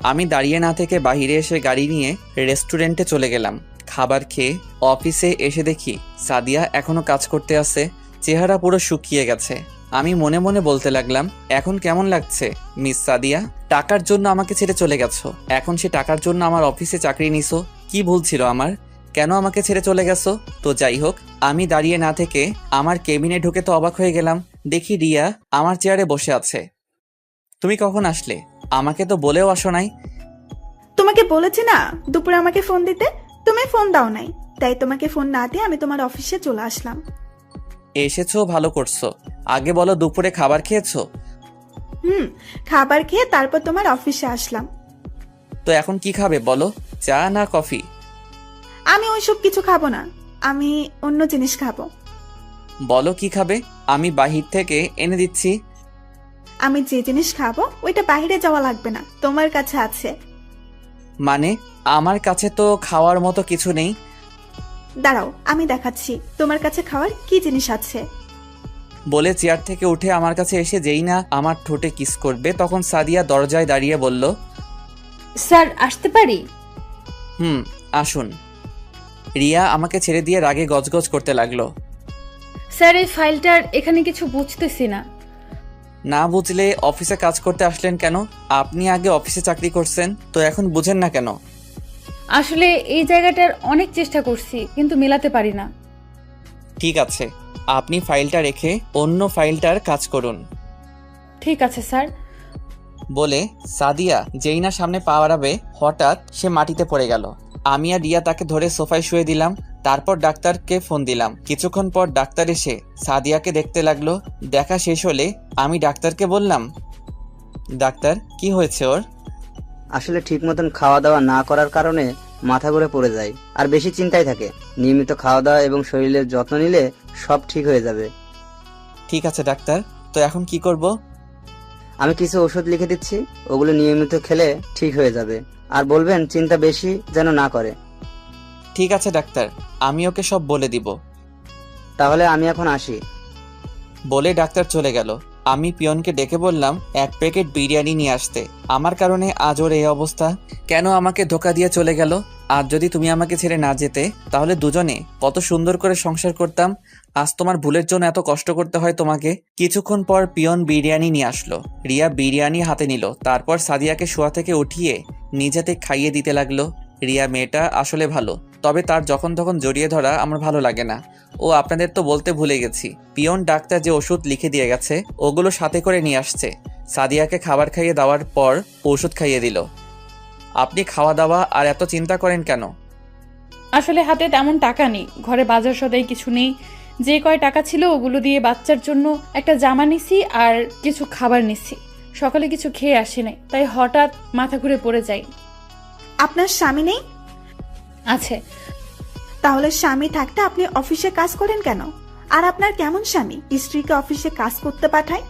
আমি দাঁড়িয়ে না থেকে বাইরে এসে গাড়ি নিয়ে রেস্টুরেন্টে চলে গেলাম। খাবার খেয়ে অফিসে এসে দেখি সাদিয়া এখনো কাজ করতে আছে। চেহারা পুরো শুকিয়ে গেছে। আমি মনে মনে বলতে লাগলাম, এখন কেমন লাগছে মিস সাদিয়া? টাকার জন্য আমাকে ছেড়ে চলে গেছো, এখন সে টাকার জন্য আমার অফিসে চাকরি নিছো। কি ভুল ছিল আমার? কেন আমাকে ছেড়ে চলে গেছো? তো যাই হোক, আমি দাঁড়িয়ে না থেকে আমার কেবিনে ঢুকে তো অবাক হয়ে গেলাম। দেখি রিয়া আমার চেয়ারে বসে আছে। তুমি কখন আসলে? আমাকে তো বলেও আসো নাই। তোমাকে বলেছি না দুপুরে আমাকে ফোন দিতে, তুমি ফোন দাও নাই, তাই তোমাকে ফোন না দিয়ে আমি তোমার অফিসে চলে আসলাম। এসেছো, ভালো করছো। আগে বলো দুপুরে খাবার খেয়েছো? খাবার খেয়ে তারপর তোমার অফিসে আসলাম। তো এখন কি খাবে বলো, চা না কফি? আমি ওইসব কিছু খাবো না, আমি অন্য জিনিস খাবো। বলো কি খাবে, আমি বাহির থেকে এনে দিচ্ছি। আমি যে জিনিস খাবো ওইটা বাইরে যাওয়া লাগবে না, তোমার কাছে আছে। মানে আমার কাছে তো খাওয়ার মতো কিছু নেই। দাঁড়াও, আমি দেখাচ্ছি তোমার কাছে খাওয়ার কি জিনিস আছে। বলে চেয়ার থেকে উঠে আমার কাছে এসে যেই না আমার ঠোঁটে কিস করবে, তখন সাদিয়া দরজায় দাঁড়িয়ে বলল, স্যার, আসতে পারি? আসুন। রিয়া আমাকে ছেড়ে দিয়ে রাগে গজগজ করতে লাগলো। স্যার, এই ফাইলটার এখানে কিছু বুঝতেছি না। না বুঝলে অফিসে কাজ করতে আসলেন কেন? আপনি আগে অফিসে চাকরি করছেন, তো এখন বুঝেন না কেন? আসলে এই জায়গাটার অনেক চেষ্টা করছি, কিন্তু মেলাতে পারি না। ঠিক আছে, আপনি ফাইলটা রেখে অন্য ফাইলটার কাজ করুন। ঠিক আছে স্যার। বলে সাদিয়া যেই না সামনে পা বাড়াবে, হঠাৎ সে মাটিতে পড়ে গেল। আমি আর রিয়া তাকে ধরে সোফায় শুয়ে দিলাম। তারপর ডাক্তারকে ফোন দিলাম। কিছুক্ষণ পর ডাক্তার এসে সাদিয়াকে দেখতে লাগলো। দেখা শেষ হলে আমি ডাক্তারকে বললাম, ডাক্তার, কি হয়েছে ওর? আসলে ঠিক মতন খাওয়া দাওয়া না করার কারণে মাথা ঘুরে পড়ে যায় আর বেশি চিন্তায় থাকে। নিয়মিত খাওয়া দাওয়া এবং শরীরের যত্ন নিলে সব ঠিক হয়ে যাবে। ঠিক আছে ডাক্তার, তো এখন কি করব? আমি কিছু ওষুধ লিখে দিচ্ছি, ওগুলো নিয়মিত খেলে ঠিক হয়ে যাবে। আর বলবেন চিন্তা বেশি যেন না করে। ঠিক আছে ডাক্তার, আমি ওকে সব বলে দিব। তাহলে আমি এখন আসি। বলে ডাক্তার চলে গেল। আমি পিয়নকে ডেকে বললাম 1 প্যাকেট বিরিয়ানি নিয়ে আসতে। আমার কারণে আজ ওর এই অবস্থা। কেন আমাকে ধোকা দিয়ে চলে গেল? আজ যদি তুমি আমাকে ছেড়ে না যেতে, তাহলে দুজনে কত সুন্দর করে সংসার করতাম। আজ তোমার ভুলের জন্য এত কষ্ট করতে হয় তোমাকে। কিছুক্ষণ পর পিয়ন বিরিয়ানি নিয়ে আসলো। রিয়া বিরিয়ানি হাতে নিল, তারপর সাদিয়াকে শোয়া থেকে উঠিয়ে নিজেতে খাইয়ে দিতে লাগলো। রিয়া মেয়েটা আসলে ভালো, তবে তার যখন তখন জড়িয়ে ধরা আমার ভালো লাগে না। ও আপনাদের তো বলতে ভুলে গেছি, পিয়ন ডাক্তার যে ওষুধ লিখে দিয়ে গেছে ওগুলো সাথে করে নিয়ে আসছে। সাদিয়াকে খাবার খাইয়ে দেওয়ার পর ওষুধ খাইয়ে দিল। আপনি খাওয়া দাওয়া আর এত চিন্তা করেন কেন? আসলে হাতে তেমন টাকা নেই, ঘরে বাজার সদাই কিছু নেই। যে কয় টাকা ছিল ওগুলো দিয়ে বাচ্চার জন্য একটা জামা নিছি আর কিছু খাবার নিছি। সকালে কিছু খেয়ে আসি নাই, তাই হঠাৎ মাথা ঘুরে পড়ে যাই। আপনার স্বামী নেই? আছে। তাহলে স্বামী থাকতে আপনি অফিসে কাজ করেন কেন? আর আপনার কেমন স্বামী স্ত্রীকে অফিসে কাজ করতে পাঠায়?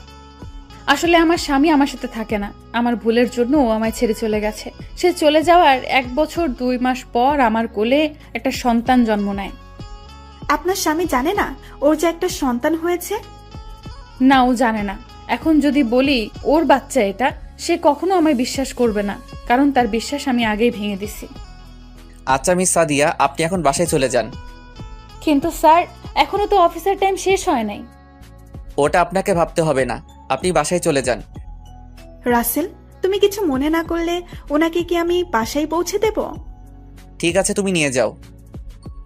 আসলে আমার স্বামী আমার সাথে থাকে না, আমার ভুলের জন্য ও আমায় ছেড়ে চলে গেছে। সে চলে যাওয়ার 1 বছর 2 মাস পর আমার কোলে একটা সন্তান জন্ম নেয়। আপনার স্বামী জানে না ওর যে একটা সন্তান হয়েছে? না, ও জানে না। এখন যদি বলি ওর বাচ্চা এটা, সে কখনো আমায় বিশ্বাস করবে না, কারণ তার বিশ্বাস আমি আগেই ভেঙে দিছি। আচ্ছা মিস সাদিয়া, আপনি এখন বাসায় চলে যান। কিন্তু স্যার, এখনো তো অফিসের টাইম শেষ হয় নাই। ওটা আপনাকে ভাবতে হবে না, আপনি বাসায় চলে যান। রাসেল, তুমি কিছু মনে না করলে ওনাকে কি আমি বাসায় পৌঁছে দেব? ঠিক আছে, তুমি নিয়ে যাও।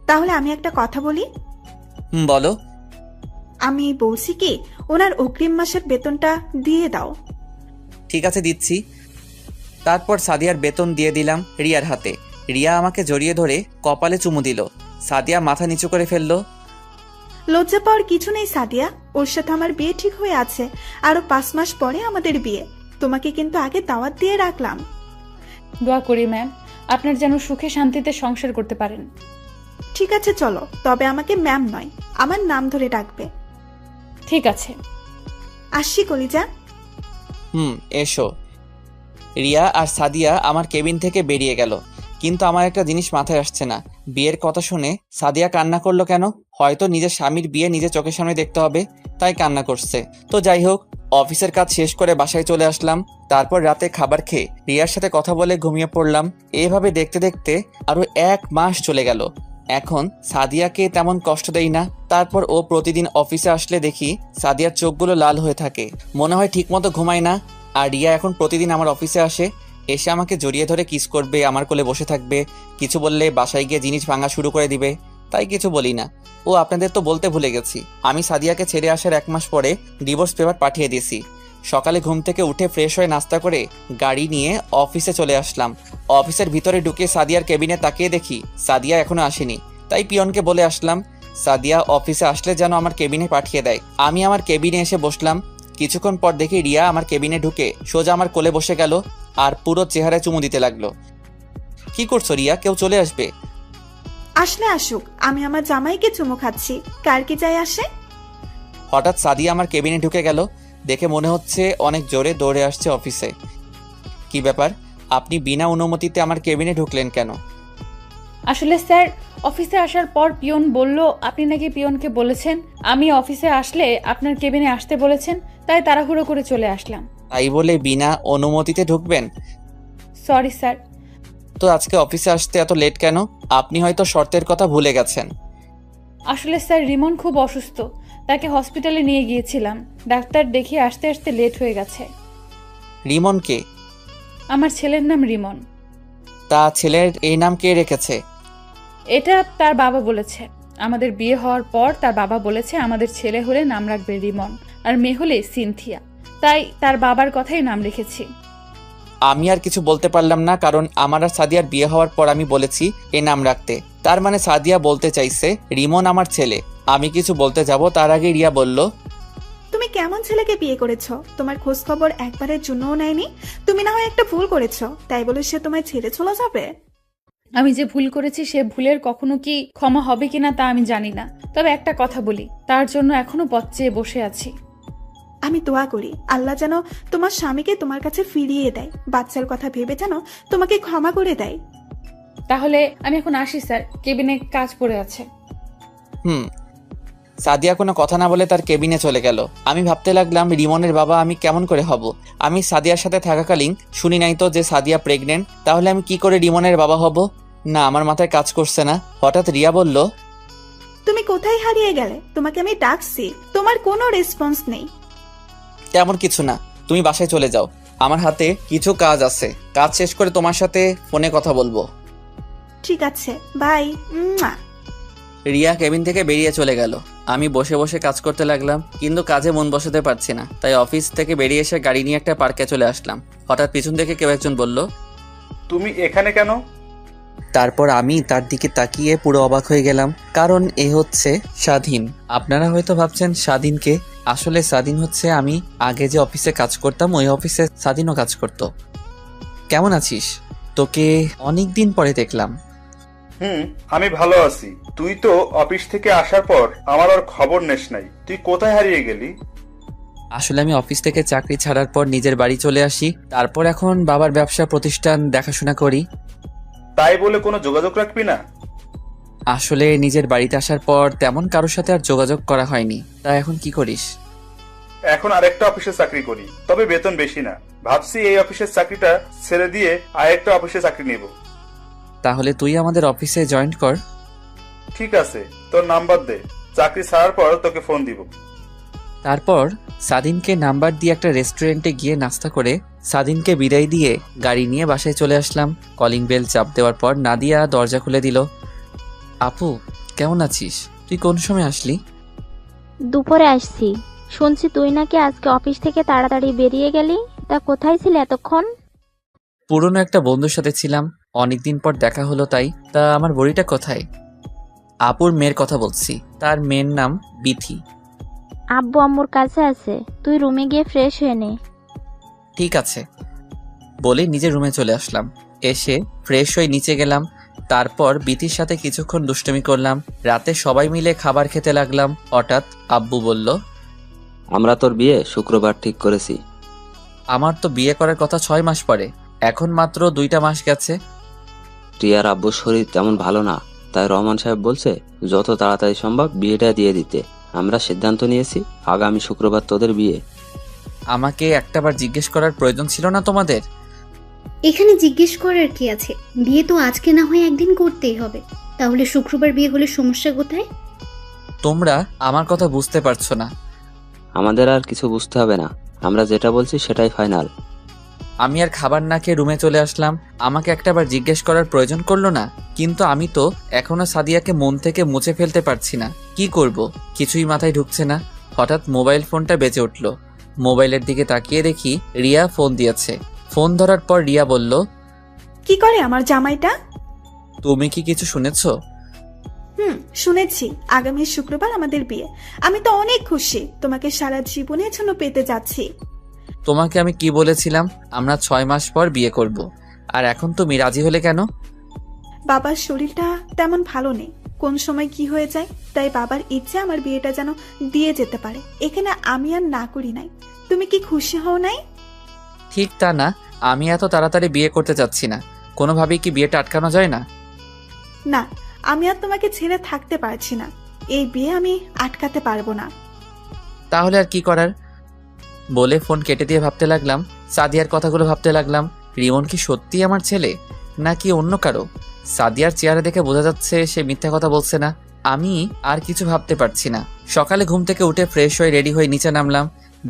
তাহলে আমি একটা কথা বলি। বলো। আমি বলছি কি, ওনার অগ্রিম মাসের বেতনটা দিয়ে দাও। ঠিক আছে, দিচ্ছি। তারপর সাদিয়ার বেতন দিয়ে দিলাম রিয়ার হাতে। রিয়া আমাকে জড়িয়ে ধরে কপালে চুমু দিল। সাদিয়া মাথা নিচু করে ফেললো। লজ্জা পাওয়ার কিছু নেই সাদিয়া, ওর সাথে আমার বিয়ে ঠিক হয়ে আছে। আরো 5 মাস পরে আমাদের বিয়ে। তোমাকে কিন্তু আগে দাওয়াত দিয়ে রাখলাম। দোয়া করি ম্যাম, আপনার যেন সুখে শান্তিতে সংসার করতে পারেন। ঠিক আছে চলো, তবে আমাকে ম্যাম নয়, আমার নাম ধরে ডাকবে। ঠিক আছে। আসছি কলিজা। এসো। রিয়া আর সাদিয়া আমার কেবিন থেকে বেরিয়ে গেল, কিন্তু আমার একটা জিনিস মাথায় আসছে না। বিয়ের কথা শুনে সাদিয়া কান্না করলো কেন? হয়তো নিজের স্বামীর বিয়ে নিজের চোখের সামনে দেখতে হবে, তাই কান্না করছে। তো যাই হোক, অফিসের কাজ শেষ করে বাসায় চলে আসলাম। তারপর রাতে খাবার খেয়ে রিয়ার সাথে কথা বলে ঘুমিয়ে পড়লাম। এভাবে দেখতে দেখতে আরো 1 মাস চলে গেল। এখন সাদিয়াকে তেমন কষ্ট দেই না। তারপর ও প্রতিদিন অফিসে আসলে দেখি সাদিয়ার চোখগুলো লাল হয়ে থাকে, মনে হয় ঠিকমতো ঘুমায় না। আর রিয়া এখন প্রতিদিন আমার অফিসে আসে, এসে আমাকে জড়িয়ে ধরে কিস করবে, আমার কোলে বসে থাকবে। কিছু বললে বাসায় গিয়ে জিনিস ভাঙা শুরু করে দিবে, তাই কিছু বলি না। ও আপনাদের তো বলতে ভুলে গেছি, আমি সাদিয়াকে ছেড়ে আসার 1 মাস পরে ডিভোর্স পেপার পাঠিয়ে দিয়েছি। সকালে ঘুম থেকে উঠে ফ্রেশ হয়ে নাস্তা করে গাড়ি নিয়ে অফিসে চলে আসলাম। অফিসের ভিতরে ঢুকে সাদিয়ার কেবিনে তাকিয়ে দেখি সাদিয়া এখনো আসেনি, তাই পিয়নকে বলে আসলাম সাদিয়া অফিসে আসলে যেন আমার কেবিনে পাঠিয়ে দেয়। আমি আমার কেবিনে এসে বসলাম। কিছুক্ষণ পর দেখি রিয়া আমার কেবিনে ঢুকে সোজা আমার কোলে বসে গেল আর পুরো চেহারায় চুমু দিতে লাগলো। কি করছো রিয়া? কেউ চলে আসবে। আসলে আসুক, আমি আমার জামাইকে চুমু খাচ্ছি, কার কি যায় আসে। হঠাৎ সাদিয়া আমার কেবিনে ঢুকে গেল, দেখে মনে হচ্ছে অনেক জোরে দৌড়ে আসছে অফিসে। কি ব্যাপার, আপনি বিনা অনুমতিতে আমার কেবিনে ঢুকলেন কেন? আসলে স্যার, অফিসে আসার পর পিয়ন বলল আপনি নাকি পিয়নকে বলেছেন আমি অফিসে আসলে আপনার কেবিনে আসতে বলেছেন, তাই তাড়াহুড়ো করে চলে আসলাম। তাই বলে বিনা অনুমতিতে ঢুকবেন? Sorry sir. তো আজকে অফিসে আসতে এত লেট কেন? আপনি হয়তো শর্তের কথা ভুলে গেছেন। আসলে স্যার, রিমন খুব অসুস্থ, তাকে হসপিটালে নিয়ে গিয়েছিলাম। ডাক্তার দেখিয়ে আসতে আসতে লেট হয়ে গেছে। রিমন কে? আমার ছেলের নাম রিমন। তা ছেলের এই নাম কে রেখেছে? এটা তার বাবা বলেছে। আমাদের বিয়ে হওয়ার পর তার বাবা বলেছে আমাদের ছেলে হলে নাম রাখবে রিমন, আর মেয়ে হলে সিনথিয়া, তাই তার বাবার কথাই নাম রেখেছি। আমি আর কিছু বলতে পারলাম না, কারণ আমার আর সাদিয়ার বিয়ে হওয়ার পর আমি বলেছি এই নাম রাখতে। তার মানে সাদিয়া বলতে চাইছে রিমন আমার ছেলে। আমি কিছু বলতে যাব তার আগে রিয়া বলল, তুমি কেমন ছেলেকে বিয়ে করেছো? তোমার খোঁজ খবর একবারের জন্যও নেয়নি। তুমি না হয় একটা ভুল করেছো, তাই বলে সে তোমায় ছেড়ে চলে যাবে? আমি যে ভুল করেছি সে ভুলের কখনো কি ক্ষমা হবে কিনা তা আমি জানি না, তবে একটা কথা বলি, তার জন্য এখনো পথ চেয়ে বসে আছি। আমি দোয়া করি আল্লাহ যেন তোমার স্বামীকে তোমার কাছে ফিরিয়ে দেয়, বাচ্চার কথা ভেবে যেন তোমাকে ক্ষমা করে দেয়। তাহলে আমি এখন আসি স্যার, কেবিনে কাজ পড়ে আছে। সাদিয়া কোনো কথা না বলে তার কেবিনে চলে গেল। আমি ভাবতে লাগলাম রিমনের বাবা আমি কেমন করে হব। আমি সাদিয়ার সাথে থাকাকালীন শুনি নাই তো যে সাদিয়া প্রেগনেন্ট, তাহলে আমি কি করে রিমনের বাবা হব? না, আমার মাথায় কাজ করছে না। হঠাৎ রিয়া বলল, তুমি কোথায় হারিয়ে গেলে? তোমাকে আমি ডাকছি, তোমার কোনো রেসপন্স নেই। তেমন কিছু না, তুমি বাসায় চলে যাও, আমার হাতে কিছু কাজ আছে, কাজ শেষ করে তোমার সাথে ফোনে কথা বলবো। ঠিক আছে, বাই। রিয়া কেবিন থেকে বেরিয়ে চলে গেল। আমি বসে বসে কাজ করতে লাগলাম, কিন্তু কাজে মন বসাতে পারছি না। তাই অফিস থেকে বেরিয়ে এসে গাড়ি নিয়ে একটা পার্কে চলে আসলাম। হঠাৎ পিছন থেকে কেউ একজন বলল, তুমি এখানে কেন? তারপর আমি তার দিকে তাকিয়ে পুরো অবাক হয়ে গেলাম, কারণ এ হচ্ছে স্বাধীন। আপনারা হয়তো ভাবছেন স্বাধীনকে, আসলে স্বাধীন হচ্ছে আমি আগে যে অফিসে কাজ করতাম ওই অফিসে স্বাধীনও কাজ করত। কেমন আছিস? তোকে অনেক দিন পরে দেখলাম। আমি ভালো আছি। তুই তো অফিস থেকে আসার পর আমার আর খবর নেস নাই। তুই কোথায় হারিয়ে গেলি? আসলে আমি অফিস থেকে চাকরি ছাড়ার পর নিজের বাড়ি চলে আসি, তারপর এখন বাবার ব্যবসা প্রতিষ্ঠান দেখাশোনা করি। তাই বলে কোনো যোগাযোগ রাখবি না? আসলে নিজের বাড়িতে আসার পর তেমন কারোর সাথে আর যোগাযোগ করা হয়নি। তা এখন কি করিস? এখন আরেকটা অফিসে চাকরি করি, তবে বেতন বেশি না। ভাবছি এই অফিসের চাকরিটা ছেড়ে দিয়ে আরেকটা অফিসে চাকরি নেব। তাহলে তুই আমাদের অফিসে জয়েন কর। ঠিক আছে, তোর নাম্বার দে, চাকরি ছাড়ার পর তোকে ফোন দিব। তারপর সাদিনকে নাম্বার দিয়ে একটা রেস্টুরেন্টে গিয়ে নাস্তা করে সাদিনকে বিদায় দিয়ে গাড়ি নিয়ে বাসায় চলে আসলাম। কলিং বেল চাপ দেওয়ার পর নাদিয়া দরজা খুলে দিল। আপু, কেমন আছিস? তুই কোন সময় আসলি? দুপুরে আসছি। শুনছি তুই নাকি আজকে অফিস থেকে তাড়াতাড়ি বেরিয়ে গেলি। তা কোথায় ছিলে এতক্ষণ? পুরনো একটা বন্ধুর সাথে ছিলাম, অনেকদিন পর দেখা হলো তাই। তা আমার বড়িটা কোথায়? আপুর মেয়ের কথা বলছি, তার মেয়ের নাম বিথি। আব্বু আম্মুর কাছে আছে, তুই রুমে গিয়ে ফ্রেশ হয়ে নে। ঠিক আছে বলে নিজের রুমে চলে আসলাম। এসে ফ্রেশ হয়ে নিচে গেলাম। তারপর বিথির সাথে কিছুক্ষণ দুষ্টুমি করলাম। রাতে সবাই মিলে খাবার খেতে লাগলাম। হঠাৎ আব্বু বলল, আমরা তোর বিয়ে শুক্রবার ঠিক করেছি। আমার তো বিয়ে করার কথা 6 মাস পরে, এখন মাত্র 2টা মাস গেছে। টিয়ার আব্বুর শরীর তেমন ভালো না, তাই রহমান সাহেব বলছে যত তাড়াতাড়ি সম্ভব বিয়েটা দিয়ে দিতে। আমরা সিদ্ধান্ত নিয়েছি আগামী শুক্রবার তোদের বিয়ে। আমাকে একটাবার জিজ্ঞেস করার প্রয়োজন ছিল না তোমাদের? এখানে জিজ্ঞেস করার কি আছে? বিয়ে তো আজকে না হয় একদিন করতেই হবে। তাহলে শুক্রবার বিয়ে হলে সমস্যা কোথায়? তোমরা আমার কথা বুঝতে পারছো না। আমাদের আর কিছু বুঝতে হবে না, আমরা যেটা বলছি সেটাই ফাইনাল। আমি আর খাবার না খেয়ে রুমে চলে আসলাম। আমাকে একটাবার জিজ্ঞেস করার প্রয়োজন করলো না, কিন্তু আমি তো এখনো সাদিয়াকে মন থেকে মুছে ফেলতে পারছি না। কি করব কিছুই মাথায় ঢুকছে না। হঠাৎ মোবাইল ফোনটা বেজে উঠল। মোবাইলের দিকে তাকিয়ে দেখি রিয়া ফোন দিয়েছে। ফোন ধরার পর রিয়া বলল, কি করে আমার জামাইটা? তুমি কি কিছু শুনেছো? শুনেছি। আগামী শুক্রবার আমাদের বিয়ে। আমি তো অনেক খুশি, তোমাকে সারা জীবনের জন্য পেতে যাচ্ছি। তোমাকে আমি কি বলেছিলাম? আমরা 6 মাস পর বিয়ে করব। আর এখন তুমি রাজি হলে কেন? বাবার শরীরটা তেমন ভালো নেই, কোন সময় কি হয়ে যায়, তাই বাবার ইচ্ছে আমার বিয়েটা যেন দিয়ে যেতে পারে। এখানে আমি আর না করি নাই। তুমি কি খুশি হও নাই? ঠিক তা না, আমি এত তাড়াতাড়ি বিয়ে করতে চাচ্ছি না। কোনোভাবেই কি বিয়েটা আটকানো যায় না? না, আমি আর তোমাকে ছেড়ে থাকতে পারছি না। এই বিয়ে আমি আটকাতে পারবো না। তাহলে আর কি করার? বলে ফোন কেটে দিয়ে ভাবতে লাগলাম, সাদিয়ার কথাগুলো ভাবতে লাগলাম। রিমন কি সত্যি আমার ছেলে নাকি অন্য কারো? সাদিয়ার চেহারা দেখে বোঝা যাচ্ছে সে মিথ্যা কথা বলছে না। আমি আর কিছু ভাবতে পারছি না। সকালে ঘুম থেকে উঠে ফ্রেশ হয়ে রেডি হয়ে নিচে নামলাম।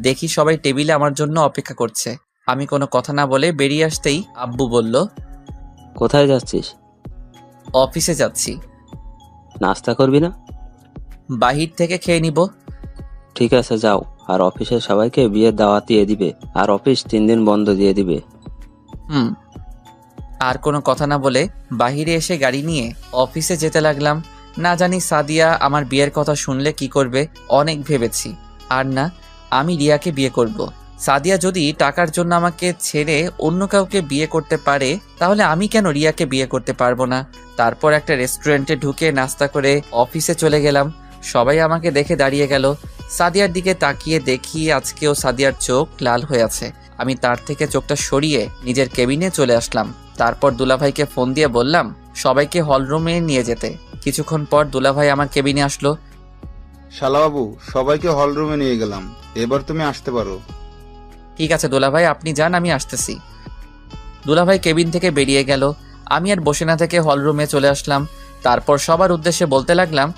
দেখি সবাই টেবিলে আমার জন্য অপেক্ষা করছে। আমি কোনো কথা না বলে বেরিয়ে আসতেই আব্বু বলল, কোথায় যাচ্ছিস? অফিসে যাচ্ছি। নাস্তা করবি না? বাহির থেকে খেয়ে নিব। ঠিক আছে যাও, আর অফিসের সবাইকে বিয়ের দাওয়াত দিয়ে দিবে, আর অফিস 3 দিন বন্ধ দিয়ে দিবে। আর কোনো কথা না বলে বাহিরে এসে গাড়ি নিয়ে অফিসে যেতে লাগলাম। না জানি সাদিয়া আমার বিয়ের কথা শুনলে কি করবে। অনেক ভেবেছি, আর না, আমি রিয়াকে বিয়ে করব। সাদিয়া যদি টাকার জন্য আমাকে ছেড়ে অন্য কাউকে বিয়ে করতে পারে, তাহলে আমি কেন রিয়াকে বিয়ে করতে পারবো না? তারপর একটা রেস্টুরেন্টে ঢুকে নাস্তা করে অফিসে চলে গেলাম। সবাই আমাকে দেখে দাঁড়িয়ে গেল। সাদিয়ার দিকে তাকিয়ে দেখি আজকেও সাদিয়ার চোখ লাল হয়ে আছে। আমি তার থেকে চোখটা সরিয়ে নিজের কেবিনে চলে আসলাম। তারপর দুলাভাইকে ফোন দিয়ে বললাম সবাইকে হলরুমে নিয়ে যেতে। কিছুক্ষণ পর দুলাভাই আমার কেবিনে আসলো। শালাবাবু, সবাইকে হলরুমে নিয়ে গেলাম, এবার তুমি আসতে পারো। ঠিক আছে দুলাভাই, আপনি যান, আমি আসতেছি। দুলাভাই কেবিন থেকে বেরিয়ে গেল। আমি আর বসে না থেকে হলরুমে চলে আসলাম। তারপর সবার উদ্দেশ্যে বলতে লাগলাম,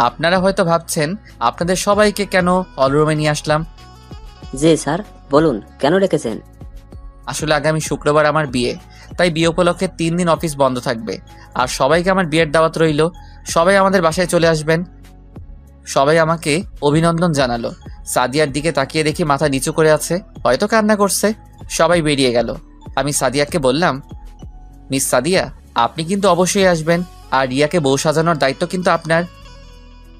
আপনারা হয়তো ভাবছেন আপনাদের সবাইকে কেন হলরুমে নিয়ে আসলাম। জি স্যার, বলুন কেন রেখেছেন? আসলে আগামী শুক্রবার আমার বিয়ে, তাই বিয়ে উপলক্ষে 3 দিন অফিস বন্ধ থাকবে। আর সবাইকে আমার বিয়ের দাওয়াত রইল। সবাই আমাদের বাসায় চলে আসবেন। সবাই আমাকে অভিনন্দন জানালো। সাদিয়ার দিকে তাকিয়ে দেখি মাথা নিচু করে আছে, হয়তো কান্না করছে। সবাই বেরিয়ে গেল। আমি সাদিয়াকে বললাম, মিস সাদিয়া, আপনি কিন্তু অবশ্যই আসবেন, আর রিয়াকে বউ সাজানোর দায়িত্ব কিন্তু আপনার।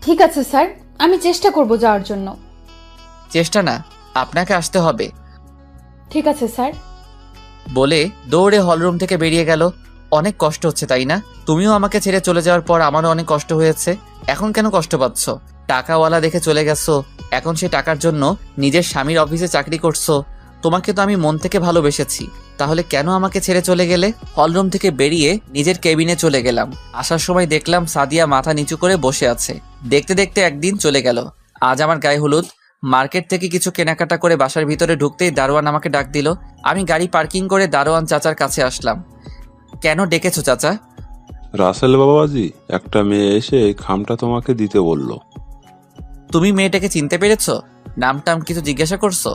ঠিক আছে স্যার, আমি চেষ্টা করব যাওয়ার জন্য। চেষ্টা না, আপনাকে আসতে হবে ঠিক আছে স্যার। বলে দৌড়ে হলরুম থেকে বেরিয়ে গেল। অনেক কষ্ট হচ্ছে তাই না? তুমিও আমাকে ছেড়ে চলে যাওয়ার পর আমারও অনেক কষ্ট হয়েছে। এখন কেন কষ্ট পাচ্ছ? টাকাওয়ালা দেখে চলে গেছো, এখন সে টাকার জন্য নিজের স্বামীর অফিসে চাকরি করছো। তোমাকে তো আমি মন থেকে ভালোবেসেছি, তাহলে কেন আমাকে ছেড়ে চলে গেলে? হলরুম থেকে বেরিয়ে নিজের কেবিনে চলে গেলাম। আসার সময় দেখলাম সাদিয়া মাথা নিচু করে বসে আছে। দেখতে দেখতে একদিন চলে গেল। আজ আমার গায়ে হলুদ। মার্কেট থেকে কিছু কেনাকাটা করে বাসার ভিতরে ঢুকতেই দারোয়ান আমাকে ডাক দিল। আমি গাড়ি পার্কিং করে দারোয়ান চাচার কাছে আসলাম। কেন ডেকেছো চাচা? রাসেল বাবাজি, একটা মেয়ে এসে এই খামটা তোমাকে দিতে বলল। তুমি মেয়েটাকে চিনতে পেরেছো? নাম কিছু জিজ্ঞাসা করছো?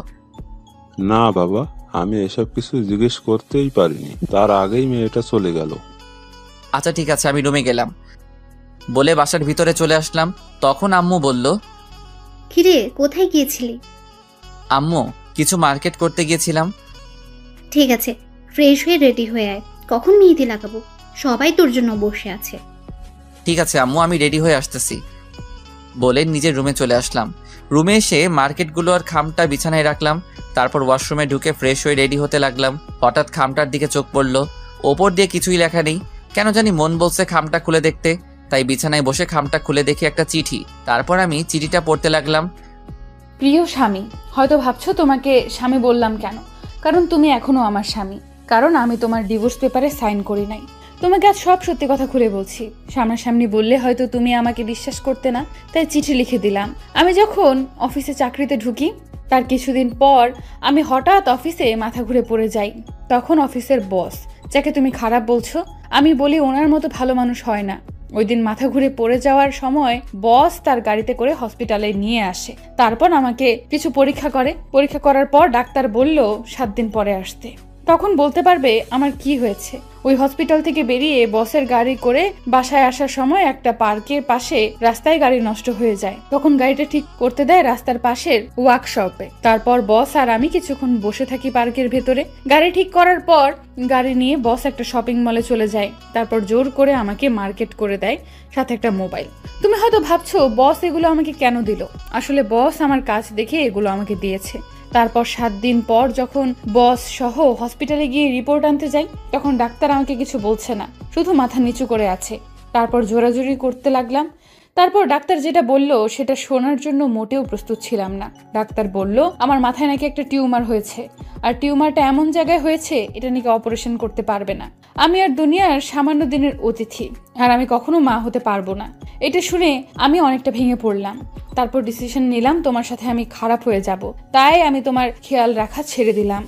না বাবা, আমি এসব কিছু জিজ্ঞেস করতেই পারিনি, তার আগেই মেয়েটা চলে গেল। আচ্ছা ঠিক আছে, আমি রুমে গেলাম বলে বাসার ভিতরে চলে আসলাম। তখন আম্মু বলল, কিরে, কোথায় গিয়েছিলি? আম্মু, কিছু মার্কেট করতে গিয়েছিলাম। ঠিক আছে, ফ্রেশ হয়ে রেডি হয়ে আয়, কখন মেহেদি লাগাবো? সবাই তোর জন্য বসে আছে। ঠিক আছে আম্মু, আমি রেডি হয়ে আসতেছি বলে নিজের রুমে চলে আসলাম। রুমে এসে মার্কেটগুলো আর খামটা বিছানায় রাখলাম। তারপর ওয়াশরুমে ঢুকে ফ্রেশ হয়ে রেডি হতে লাগলাম। হঠাৎ খামটার দিকে চোখ পড়ল। ওপর দিয়ে কিছুই লেখা নেই, কেন জানি মন বলছে খামটা খুলে দেখতে। তাই বিছানায় বসে খামটা খুলে দেখি একটা চিঠি। তারপর আমি চিঠিটা পড়তে লাগলাম। প্রিয় স্বামী, হয়তো ভাবছো তোমাকে স্বামী বললাম কেন, কারণ তুমি এখনো আমার স্বামী। কারণ আমি তোমার ডিভোর্স পেপারে সাইন করি নাই। তোমাকে আজ সব সত্যি কথা খুলে বলছি। সামনাসামনি বললে হয়তো তুমি আমাকে বিশ্বাস করতে না, তাই চিঠি লিখে দিলাম। আমি যখন অফিসে চাকরিতে ঢুকি তার কিছুদিন পর আমি হঠাৎ অফিসে মাথা ঘুরে পড়ে যাই। তখন অফিসের বস, যাকে তুমি খারাপ বলছো, আমি বলি ওনার মতো ভালো মানুষ হয় না। ওই দিন মাথা ঘুরে পড়ে যাওয়ার সময় বস তার গাড়িতে করে হসপিটালে নিয়ে আসে। তারপর আমাকে কিছু পরীক্ষা করে। পরীক্ষা করার পর ডাক্তার বলল 7 দিন পরে আসতে। তখন বলতে পারবে আমার কি হয়েছে। ওই হসপিটাল থেকে বেরিয়ে বসের গাড়ি করে বাসায় আসার সময় একটা পার্কের পাশে রাস্তায় গাড়ি নষ্ট হয়ে যায়। তখন গাড়িটা ঠিক করতে দেয় রাস্তার পাশের ওয়ার্কশপে। তারপর বস আর আমি কিছুক্ষণ বসে থাকি পার্কের ভেতরে। গাড়ি ঠিক করার পর গাড়ি নিয়ে বস একটা শপিং মলে চলে যায়। তারপর জোর করে আমাকে মার্কেট করে দেয়, সাথে একটা মোবাইল। তুমি হয়তো ভাবছো বস এগুলো আমাকে কেন দিল। আসলে বস আমার কাজ দেখে এগুলো আমাকে দিয়েছে। তারপর 7 দিন পর যখন বস সহ হসপিটালে গিয়ে রিপোর্ট আনতে যাই, তখন ডাক্তার আমাকে কিছু বলছে না, শুধু মাথা নিচু করে আছে। তারপর জোরাজোরি করতে লাগলাম। তারপর ডাক্তার যেটা বলল সেটা শোনার জন্য মোটেও প্রস্তুত ছিলাম না। ডাক্তার বলল আমার মাথায় নাকি একটা টিউমার হয়েছে, আর টিউমারটা এমন জায়গায় হয়েছে এটা নাকি অপারেশন করতে পারবে না। আমি আর দুনিয়ার সামান্য দিনের অতিথি, আর আমি কখনো মা হতে পারবো না। এটা শুনে আমি অনেকটা ভেঙে পড়লাম। তারপর ডিসিশন নিলাম তোমার সাথে আমি খারাপ হয়ে যাব, তাই আমি তোমার খেয়াল রাখা ছেড়ে দিলাম।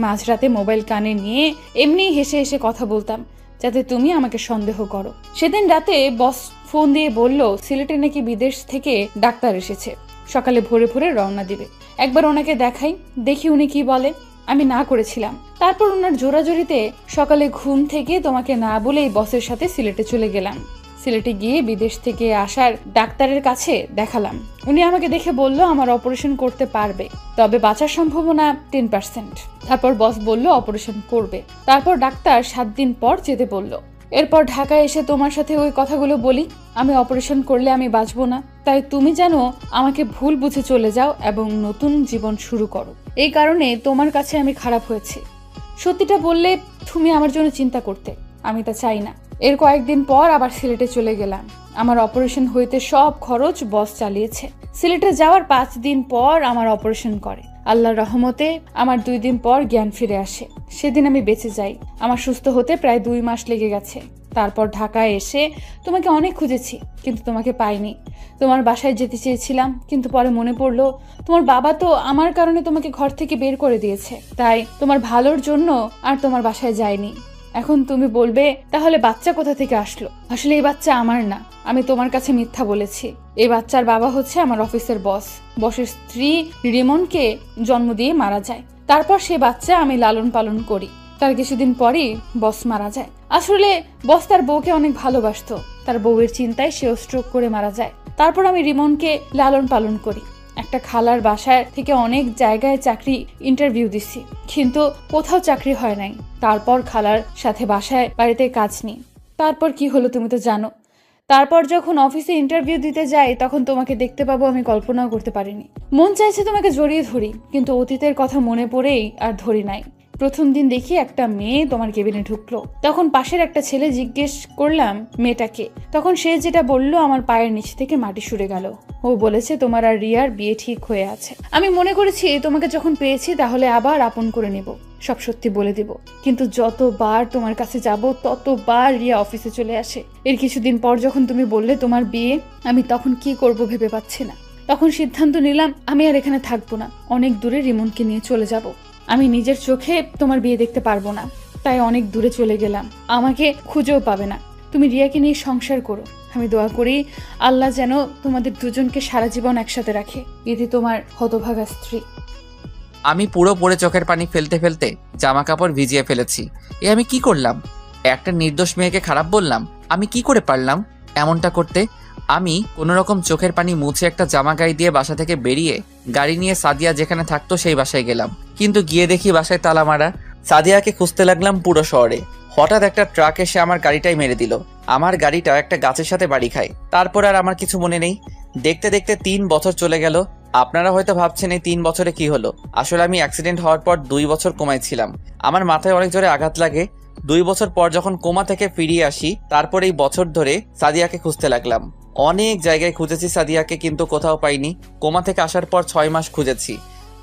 মাঝরাতে মোবাইল কানে নিয়ে এমনি হেসে হেসে কথা বলতাম, যাতে তুমি আমাকে সন্দেহ করো। সেদিন রাতে বস ফোন দিয়ে বলল সিলেটে নাকি বিদেশ থেকে ডাক্তার এসেছে, সকালে ভোরে ভোরে রওনা দিবে। একবার ওনাকে দেখাই, দেখি উনি কি বলে। আমি না করেছিলাম। তারপর ওনার জোরাজোরিতে সকালে ঘুম থেকে তোমাকে না বলেই বসের সাথে সিলেটে চলে গেলাম। সিলেটে গিয়ে বিদেশ থেকে আসার ডাক্তারের কাছে দেখালাম। উনি আমাকে দেখে বলল আমার অপারেশন করতে পারবে, তবে বাঁচার সম্ভাবনা 10%। তারপর বস বলল অপারেশন করবে। তারপর ডাক্তার 7 দিন পর যেতে বলল। এরপর ঢাকায় এসে তোমার সাথে ওই কথাগুলো বলি, আমি অপারেশন করলে আমি বাঁচবো না, তাই তুমি যেন আমাকে ভুল বুঝে চলে যাও এবং নতুন জীবন শুরু করো। এই কারণে তোমার কাছে আমি খারাপ হয়েছি। সত্যিটা বললে তুমি আমার জন্য চিন্তা করতে, আমি তা চাই না। এর কয়েকদিন পর আবার সিলেটে চলে গেলাম। আমার অপারেশন হইতে সব খরচ বস চালিয়েছে। সিলেটে যাওয়ার 5 দিন পর আমার অপারেশন করে। আল্লাহর রহমতে আমার 2 দিন পর জ্ঞান ফিরে আসে। সেদিন আমি বেঁচে যাই। আমার সুস্থ হতে প্রায় 2 মাস লেগে গেছে। তারপর ঢাকায় এসে তোমাকে অনেক খুঁজেছি, কিন্তু তোমাকে পাইনি। তোমার বাসায় যেতে চেয়েছিলাম, কিন্তু পরে মনে পড়লো তোমার বাবা তো আমার কারণে তোমাকে ঘর থেকে বের করে দিয়েছে, তাই তোমার ভালোর জন্য আর তোমার বাসায় যাইনি। এখন তুমি বলবে তাহলে বাচ্চা কোথা থেকে আসলো? আসলে এই বাচ্চা আমার না, আমি তোমার কাছে মিথ্যা বলেছি। এই বাচ্চার বাবা হচ্ছে আমার অফিসের বস। বসের স্ত্রী রিমনকে জন্ম দিয়ে মারা যায়। তারপর সে বাচ্চা আমি লালন পালন করি। তার কিছুদিন পরই বস মারা যায়। আসলে বস তার বউকে অনেক ভালোবাসতো, তার বউয়ের চিন্তায় সেও স্ট্রোক করে মারা যায়। তারপর আমি রিমনকে লালন পালন করি। একটা খালার বাসায় থেকে অনেক জায়গায় চাকরি ইন্টারভিউ দিছি, কিন্তু কোথাও চাকরি হয় নাই। তারপর খালার সাথে বাসায় বাড়িতে কাজ নিই। তারপর কি হলো তুমি তো জানো। তারপর যখন অফিসে ইন্টারভিউ দিতে যাই তখন তোমাকে দেখতে পাবো আমি কল্পনাও করতে পারিনি। মন চাইছে তোমাকে জড়িয়ে ধরি, কিন্তু অতীতের কথা মনে পড়েই আর ধরি নাই। প্রথম দিন দেখি একটা মেয়ে তোমার কেবিনে ঢুকলো, তখন পাশের একটা ছেলে জিজ্ঞেস করলাম মেয়েটাকে, তখন সে যেটা বললো আমার পায়ের নিচ থেকে মাটি সরে গেল। ও বলেছে তোমার আর রিয়ার বিয়ে ঠিক হয়ে আছে। আমি মনে করেছি তোমাকে যখন পেয়েছি তাহলে আবার আপন করে নেব, সব সত্যি বলে দিব। কিন্তু যতবার তোমার কাছে যাব ততবার রিয়া অফিসে চলে আসে। এর কিছুদিন পর যখন তুমি বললে তোমার বিয়ে, আমি তখন কি করব ভেবে পাচ্ছি না। তখন সিদ্ধান্ত নিলাম আমি আর এখানে থাকবো না, অনেক দূরে রিমনকে নিয়ে চলে যাব। আমি নিজের চোখে তোমার বিয়ে দেখতে পারবো না, তাই অনেক দূরে চলে গেলাম। আমাকে খুঁজেও পাবে না। তুমি রিয়াকে নিয়ে সংসার করো। আমি দোয়া করি আল্লাহ যেন তোমাদের দুজনকে সারা জীবন একসাথে রাখে। ইতি তোমার হতভাগা স্ত্রী। আমি পুরো পড়ে চোখের পানি ফেলতে ফেলতে জামা কাপড় ভিজিয়ে ফেলেছি। আমি কি করলাম? একটা নির্দোষ মেয়েকে খারাপ বললাম? আমি কি করে পারলাম এমনটা করতে? আমি কোনোরকম চোখের পানি মুছে একটা জামা গায়ে দিয়ে বাসা থেকে বেরিয়ে গাড়ি নিয়ে সাদিয়া যেখানে থাকতো সেই বাসায় গেলাম। কিন্তু গিয়ে দেখি বাসায় তালা মারা। সাদিয়াকে খুঁজতে লাগলাম পুরো শহরে। হঠাৎ একটা ট্রাক এসে আমার গাড়িটাই মেরে দিল। আমার গাড়িটা একটা গাছের সাথে বাড়ি খায়। তারপর আর আমার কিছু মনে নেই। দেখতে দেখতে 3 বছর চলে গেল। আপনারা হয়তো ভাবছেন এই 3 বছরে কি হলো। আসলে আমি অ্যাক্সিডেন্ট হওয়ার পর 2 বছর কোমায় ছিলাম। আমার মাথায় অনেক জোরে আঘাত লাগে। 2 বছর পর যখন কোমা থেকে ফিরিয়ে আসি, তারপর এই বছর ধরে সাদিয়াকে খুঁজতে লাগলাম। অনেক জায়গায় খুঁজেছি সাদিয়াকে, কিন্তু কোথাও পাইনি। কোমা থেকে আসার পর 6 মাস খুঁজেছি।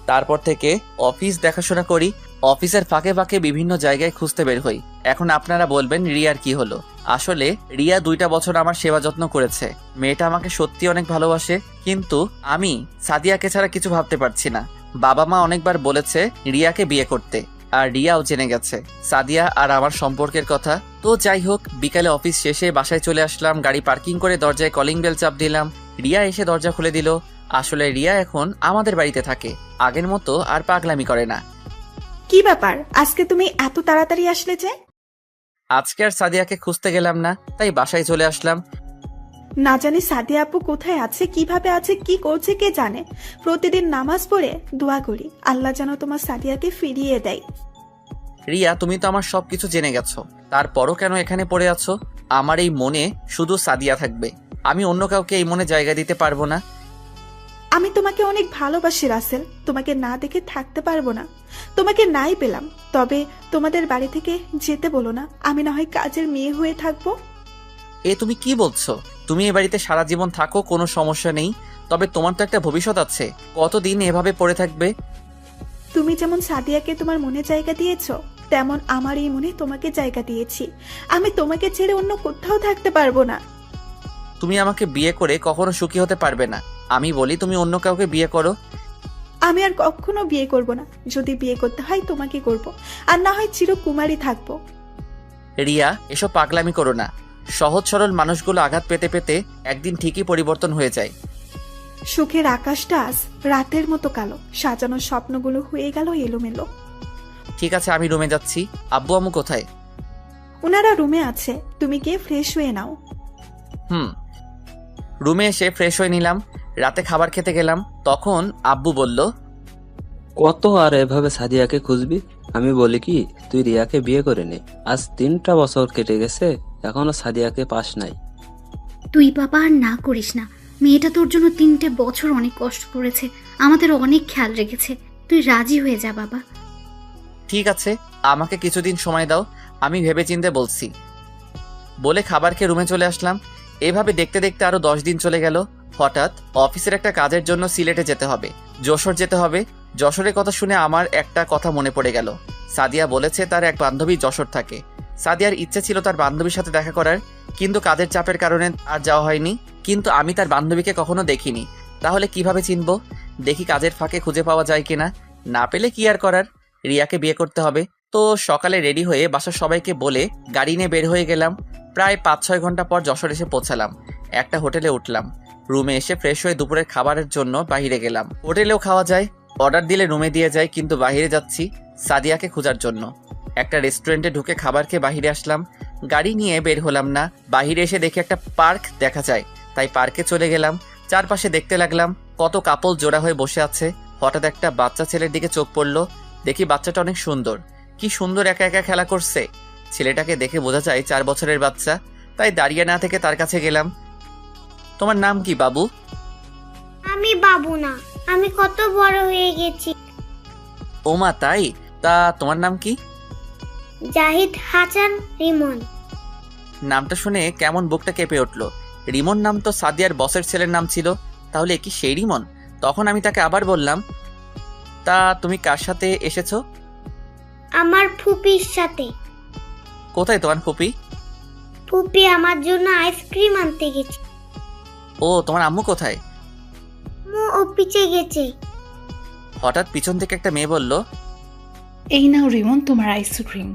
তারপর থেকে অফিস দেখাশোনা করি, অফিসের ফাঁকে ফাঁকে বিভিন্ন জায়গায় খুঁজতে বের হই। এখন আপনারা বলবেন রিয়ার কি হলো? আসলে রিয়া 2টা বছর আমার সেবা যত্ন করেছে। মেয়েটা আমাকে সত্যি অনেক ভালোবাসে, কিন্তু আমি সাদিয়াকে ছাড়া কিছু ভাবতে পারছি না। বাবা মা অনেকবার বলেছে রিয়াকে বিয়ে করতে, আর রিয়াও জেনে গেছে সাদিয়া আর আমার সম্পর্কের কথা। তো যাই হোক, বিকালে অফিস শেষে বাসায় চলে আসলাম। গাড়ি পার্কিং করে দরজায় কলিং বেল চাপ দিলাম। রিয়া এসে দরজা খুলে দিল। আসলে রিয়া এখন আমাদের বাড়িতে থাকে, আগের মতো আর পাগলামি করে না। কি ব্যাপার, আজকে তুমি এত তাড়াতাড়ি আসলে যে? আজকে আর সাদিয়াকে খুঁজতে গেলাম না, তাই বাসায় চলে আসলাম। না জানি সাদিয়া আপু কোথায় আছে, কিভাবে আছে, কি করছে কে জানে। প্রতিদিন নামাজ পড়ে দোয়া করি আল্লাহ যেন তোমার সাদিয়াকে ফিরিয়ে দেয়। রিয়া, তুমি তো আমার সবকিছু জেনে গেছো, তারপরও কেন এখানে পড়ে আছো? আমার এই মনে শুধু সাদিয়া থাকবে, আমি অন্য কাউকে এই মনে জায়গা দিতে পারবো না। আমি তোমাকে অনেক ভালোবাসি রাসেল, তোমাকে না দেখে থাকতে পারবো না। তোমাকে নাই পেলাম, তবে তোমাদের বাড়ি থেকে যেতে বলো না, আমি না হয় কাজের মেয়ে হয়ে থাকবো। এ তুমি কি বলছো? তুমি এ বাড়িতে সারা জীবন থাকো, কোনো সমস্যা নেই, তবে তোমার তো একটা ভবিষ্যৎ আছে। কতদিন এভাবে পড়ে থাকবে? তুমি যেমন সাদিয়াকে তোমার মনে জায়গা দিয়েছো, তেমন আমার এই মনে তোমাকে জায়গা দিয়েছি। আমি তোমাকে ছেড়ে অন্য কোথাও থাকতে পারবো না। তুমি আমাকে বিয়ে করে কখনো সুখী হতে পারবে না। আমি বলি তুমি অন্য কাউকে বিয়ে করো। আমি আর কখনো বিয়ে করব না। যদি বিয়ে করতে হয় তোমাকে করব, আর না হয় চিরকুমারী থাকবো। রিয়া, এসব পাগলামি করো না। সহজ সরল মানুষগুলো আঘাত পেতে পেতে একদিন ঠিকই পরিবর্তন হয়ে যায়। সুখের আকাশটা আজ রাতের মতো কালো, সাজানো স্বপ্নগুলো হয়ে গেল এলোমেলো। ঠিক আছে, আমি রুমে যাচ্ছি। আব্বু আম্মু কোথায়? ওনারা রুমে আছে, তুমি গিয়ে ফ্রেশ হয়ে নাও। রুমে এসে ফ্রেশ হয়ে নিলাম। রাতে খাবার খেতে গেলাম, তখন আব্বু বলল, কত আর এভাবে সাদিয়াকে খুঁজবি? আমি বলি কি, তুই রিয়াকে বিয়ে করে নে। আজ 3টা বছর কেটে গেছে, এখনো সাদিয়াকে পাস নাই। তুই বাবা আর না করিস না। মেয়েটা তোর জন্য 3টে বছর অনেক কষ্ট করেছে, আমাদের অনেক খেয়াল রেখেছে। তুই রাজি হয়ে যা বাবা। ঠিক আছে, আমাকে কিছুদিন সময় দাও, আমি ভেবেচিন্তে বলছি। বলে খাবার খেয়ে রুমে চলে আসলাম। এভাবে দেখতে দেখতে আরো 10 দিন চলে গেল। হঠাৎ অফিসের একটা কাজের জন্য সিলেটে যেতে হবে, যশোর যেতে হবে। যশোরের কথা শুনে আমার একটা কথা মনে পড়ে গেল। সাদিয়া বলেছে তার এক বান্ধবী যশোর থাকে। সাদিয়ার ইচ্ছে ছিল তার বান্ধবীর সাথে দেখা করার, কিন্তু কাজের চাপের কারণে আর যাওয়া হয়নি। কিন্তু আমি তার বান্ধবীকে কখনো দেখিনি, তাহলে কিভাবে চিনবো? দেখি কাজের ফাঁকে খুঁজে পাওয়া যায় কিনা। না পেলে কি আর করার, রিয়াকে বিয়ে করতে হবে। তো সকালে রেডি হয়ে বাসার সবাইকে বলে গাড়ি নিয়ে বের হয়ে গেলাম। প্রায় 5-6 ঘন্টা পর যশোর এসে পৌঁছালাম। একটা হোটেলে উঠলাম। রুমে এসে ফ্রেশ হয়ে দুপুরের খাবারের জন্য বাইরে গেলাম। হোটেলেও খাওয়া যায়, অর্ডার দিলে রুমে দিয়ে যায়, কিন্তু বাইরে যাচ্ছি সাদিয়াকে খোঁজার জন্য। একটা রেস্টুরেন্টে ঢুকে খাবার খেয়ে বাইরে আসলাম। গাড়ি নিয়ে বের হলাম না, বাইরে এসে দেখি একটা পার্ক দেখা যায়, তাই পার্কে চলে গেলাম। চারপাশে দেখতে লাগলাম কত কাপল জোড়া হয়ে বসে আছে। হঠাৎ একটা বাচ্চা ছেলের দিকে চোখ পড়লো। দেখি বাচ্চাটা অনেক সুন্দর, কি সুন্দর একা একা খেলা করছে। ছেলেটাকে দেখে বোঝা যায় 4 বছরের বাচ্চা, তাই দাঁড়িয়ে না থেকে তার কাছে গেলাম। তোমার নাম কি বাবু? আমি বাবু না, আমি কত বড় হয়ে গেছি। ওমা তাই? তা তোমার নাম কি? জাহিদ হাসান রিমন। নামটা শুনে কেমন বুকটা কেঁপে উঠলো। রিমন নাম তো সাদিয়ার বসের ছেলের নাম ছিল, তাহলে কি সেই রিমন? তখন আমি তাকে আবার বললাম, তা তুমি কার সাথে এসেছো? আমার ফুপির সাথে। কোথায় তোমার ফুপি? ফুপি আমার জন্য আইসক্রিম আনতে গেছে। ও, তোমার আম্মু কোথায়? মু অফিসে গেছে। হঠাৎ পিছন থেকে একটা মেয়ে বলল, এই নাও রিমন তোমার আইসক্রিম।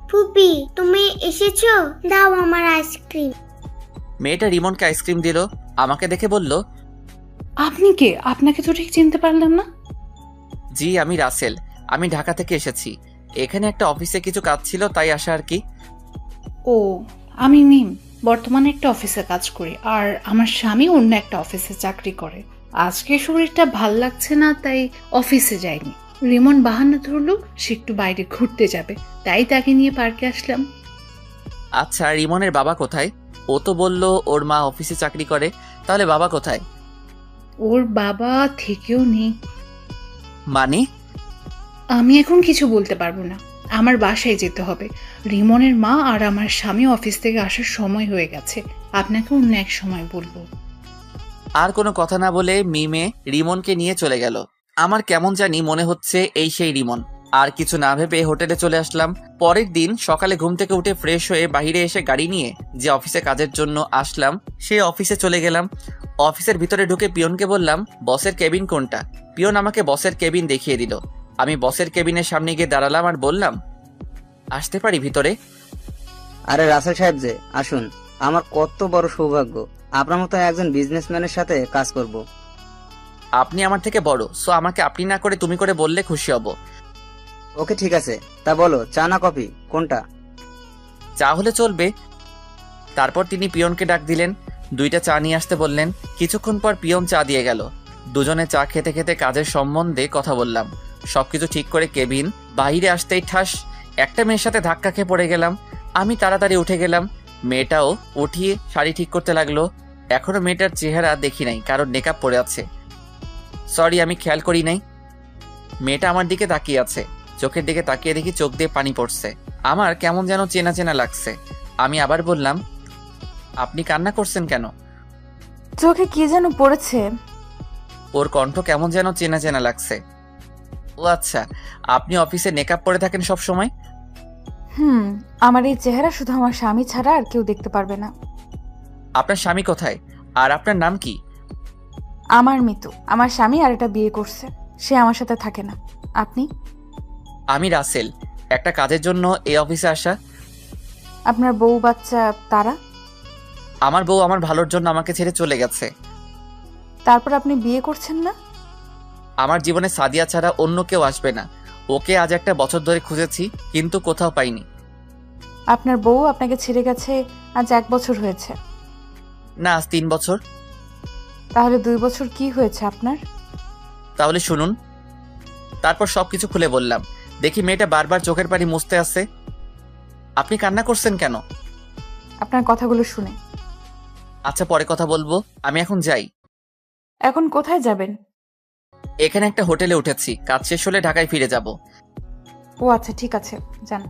ফুপি তুমি এসেছো, দাও আমার আইসক্রিম। মেয়েটা রিমনকে আইসক্রিম দিল। আমাকে দেখে বলল, আপনি কে? আপনাকে তো ঠিক চিনতে পারলাম না। জি আমি রাসেল, আমি ঢাকা থেকে এসেছি। এখানে একটা অফিসে কিছু কাজ ছিল, তাই আসা আর কি। ও, আমি মিম, বর্তমানে একটা অফিসে কাজ করি, আর আমার স্বামী অন্য একটা অফিসে চাকরি করে। আজকে শরীরটা ভাল লাগছে না, তাই অফিসে যাইনি। রিমন বাহানা ধরলো সে একটু বাইরে ঘুরতে যাবে, তাই তাকে নিয়ে পার্কে আসলাম। আচ্ছা, রিমনের বাবা কোথায়? ও তো বলল ওর মা অফিসে চাকরি করে, তাহলে বাবা কোথায়? ওর বাবা থেকেও নেই। মানে? আমি এখন কিছু বলতে পারবো না, আমার বাসায় যেতে হবে। রিমনের মা আর আমার স্বামী অফিস থেকে আসার সময় হয়ে গেছে, আপনাকে অন্য এক সময় বলবো। আর কোনো কথা না বলে মিমে রিমনকে নিয়ে চলে গেল। আমার কেমন জানি মনে হচ্ছে এই সেই রিমন। আর কিছু না ভেবে হোটেলে চলে আসলাম। পরের দিন সকালে ঘুম থেকে উঠে ফ্রেশ হয়ে বাইরে এসে গাড়ি নিয়ে যে অফিসে কাজের জন্য আসলাম সেই অফিসে চলে গেলাম। অফিসের ভিতরে ঢুকে পিয়নকে বললাম, বসের কেবিন কোনটা? পিয়ন আমাকে বসের কেবিন দেখিয়ে দিল। আমি বসের কেবিনের সামনে গিয়ে দাঁড়ালাম আর বললাম, আসতে পারি ভিতরে? আরে রাসেল সাহেব যে, আসুন। আমার কত বড় সৌভাগ্য আপনার মতো একজন বিজনেসম্যানের সাথে কাজ করব। আপনি আমার থেকে বড়, সো আমাকে আপনি না করে তুমি করে বললে খুশি হব। ওকে ঠিক আছে, তা বলো চা না কফি কোনটা? চা হলে চলবে। তারপর তিনি পিয়নকে ডাক দিলেন, 2টা চা নিয়ে আসতে বললেন। কিছুক্ষণ পর পিয়ন চা দিয়ে গেল। দুজনে চা খেতে খেতে কাজের সম্বন্ধে কথা বললাম। সবকিছু ঠিক করে কেবিন বাইরে আসতেই ঠাস একটা মেয়ের সাথে ধাক্কা খেয়ে পড়ে গেলাম। আমি তাড়াতাড়ি উঠে গেলাম। মেয়েটাও উঠিয়ে শাড়ি ঠিক করতে লাগলো। এখনো মেয়েটার চেহারা দেখি নাই, কারণ মেকআপ পরে আছে। সরি, আমি খেয়াল করি নাই। মেয়েটা আমার দিকে তাকিয়ে আছে। চোখের দিকে তাকিয়ে দেখি চোখ দিয়ে পানি পড়ছে। আমার কেমন যেন চেনা চেনা লাগছে। আমি আবার বললাম, আপনি কান্না করছেন কেন? চোখে কি যেন পড়েছে। ওর কণ্ঠ কেমন যেন চেনা চেনা লাগছে। ও আচ্ছা, আপনি অফিসে মেকআপ পরে থাকেন সব সময়? আমার এই চেহারা শুধু আমার স্বামী ছাড়া আর কেউ দেখতে পারবে না। আপনার স্বামী কোথায়? আর আপনার নাম কি? আমার মিতু। আমার স্বামী আর একটা বিয়ে করছে, সে আমার সাথে থাকে না। আপনি? আমি রাসেল, একটা কাজের জন্য এই অফিসে আসা। আপনার বউ বাচ্চা তারা? আমার বউ আমার ভালোর জন্য আমাকে ছেড়ে চলে গেছে। তারপর আপনি বিয়ে করছেন না? আমার জীবনে সাদিয়া ছাড়া অন্য কেউ আসবে না। ওকে আজ একটা বছর ধরে খুঁজেছি, কিন্তু কোথাও পাইনি। আপনার বউ আপনাকে ছেড়ে গেছে আজ 1 বছর হয়েছে? না, আজ 3 বছর। তাহলে 2 বছর কি হয়েছে আপনার? তাহলে শুনুন। তারপর সবকিছু খুলে বললাম। দেখি মেয়েটা বারবার চোখের পানি মুছতে আসছে। আপনি কান্না করছেন কেন? আপনার কথাগুলো শুনে। আচ্ছা, পরে কথা বলবো, আমি এখন যাই। এখন কোথায় যাবেন? এখানে একটা হোটেলে উঠেছি, কাজ শেষ হলে ঢাকায় ফিরে যাব। ও আচ্ছা, ঠিক আছে, যান।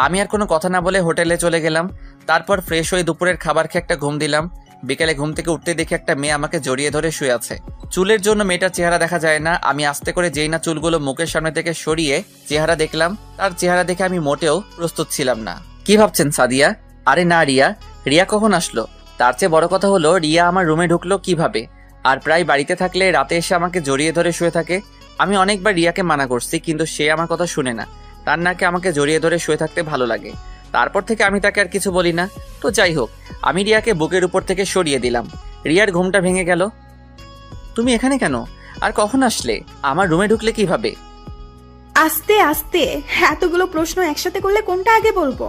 আমি আর কোনো কথা না বলে হোটেলে চলে গেলাম। তারপর ফ্রেশ হয়ে দুপুরের খাবার খেয়ে একটা ঘুম দিলাম। বিকেলে ঘুম থেকে উঠতে দেখি একটা মেয়ে আমাকে জড়িয়ে ধরে শুয়ে আছে। চুলের জন্য মেয়েটার চেহারা দেখা যায় না। আমি আস্তে করে যেই না চুলগুলো মুখের সামনে থেকে সরিয়ে চেহারা দেখলাম, তার চেহারা দেখে আমি মোটেও প্রস্তুত ছিলাম না। কি ভাবছেন সাদিয়া? আরে না, রিয়া। রিয়া কখন আসলো? তার চেয়ে বড় কথা হলো, রিয়া আমার রুমে ঢুকলো কিভাবে? আর প্রায় বাড়িতে থাকলে রাতে এসে আমাকে জড়িয়ে ধরে শুয়ে থাকে। আমি অনেকবার রিয়াকে মানা করছি, কিন্তু সে আমার কথা শুনে না। তার নাকি আমাকে জড়িয়ে ধরে শুয়ে থাকতে ভালো লাগে। তারপর থেকে আমি তাকে আর কিছু বলি না। তো যাই হোক, আমি রিয়াকে বুকের উপর থেকে সরিয়ে দিলাম। রিয়ার ঘুমটা ভেঙে গেল। তুমি এখানে কেন? আর কখন আসলে? আমার রুমে ঢুকলে কিভাবে? আস্তে আস্তে, এতগুলো প্রশ্ন একসাথে করলে কোনটা আগে বলবো?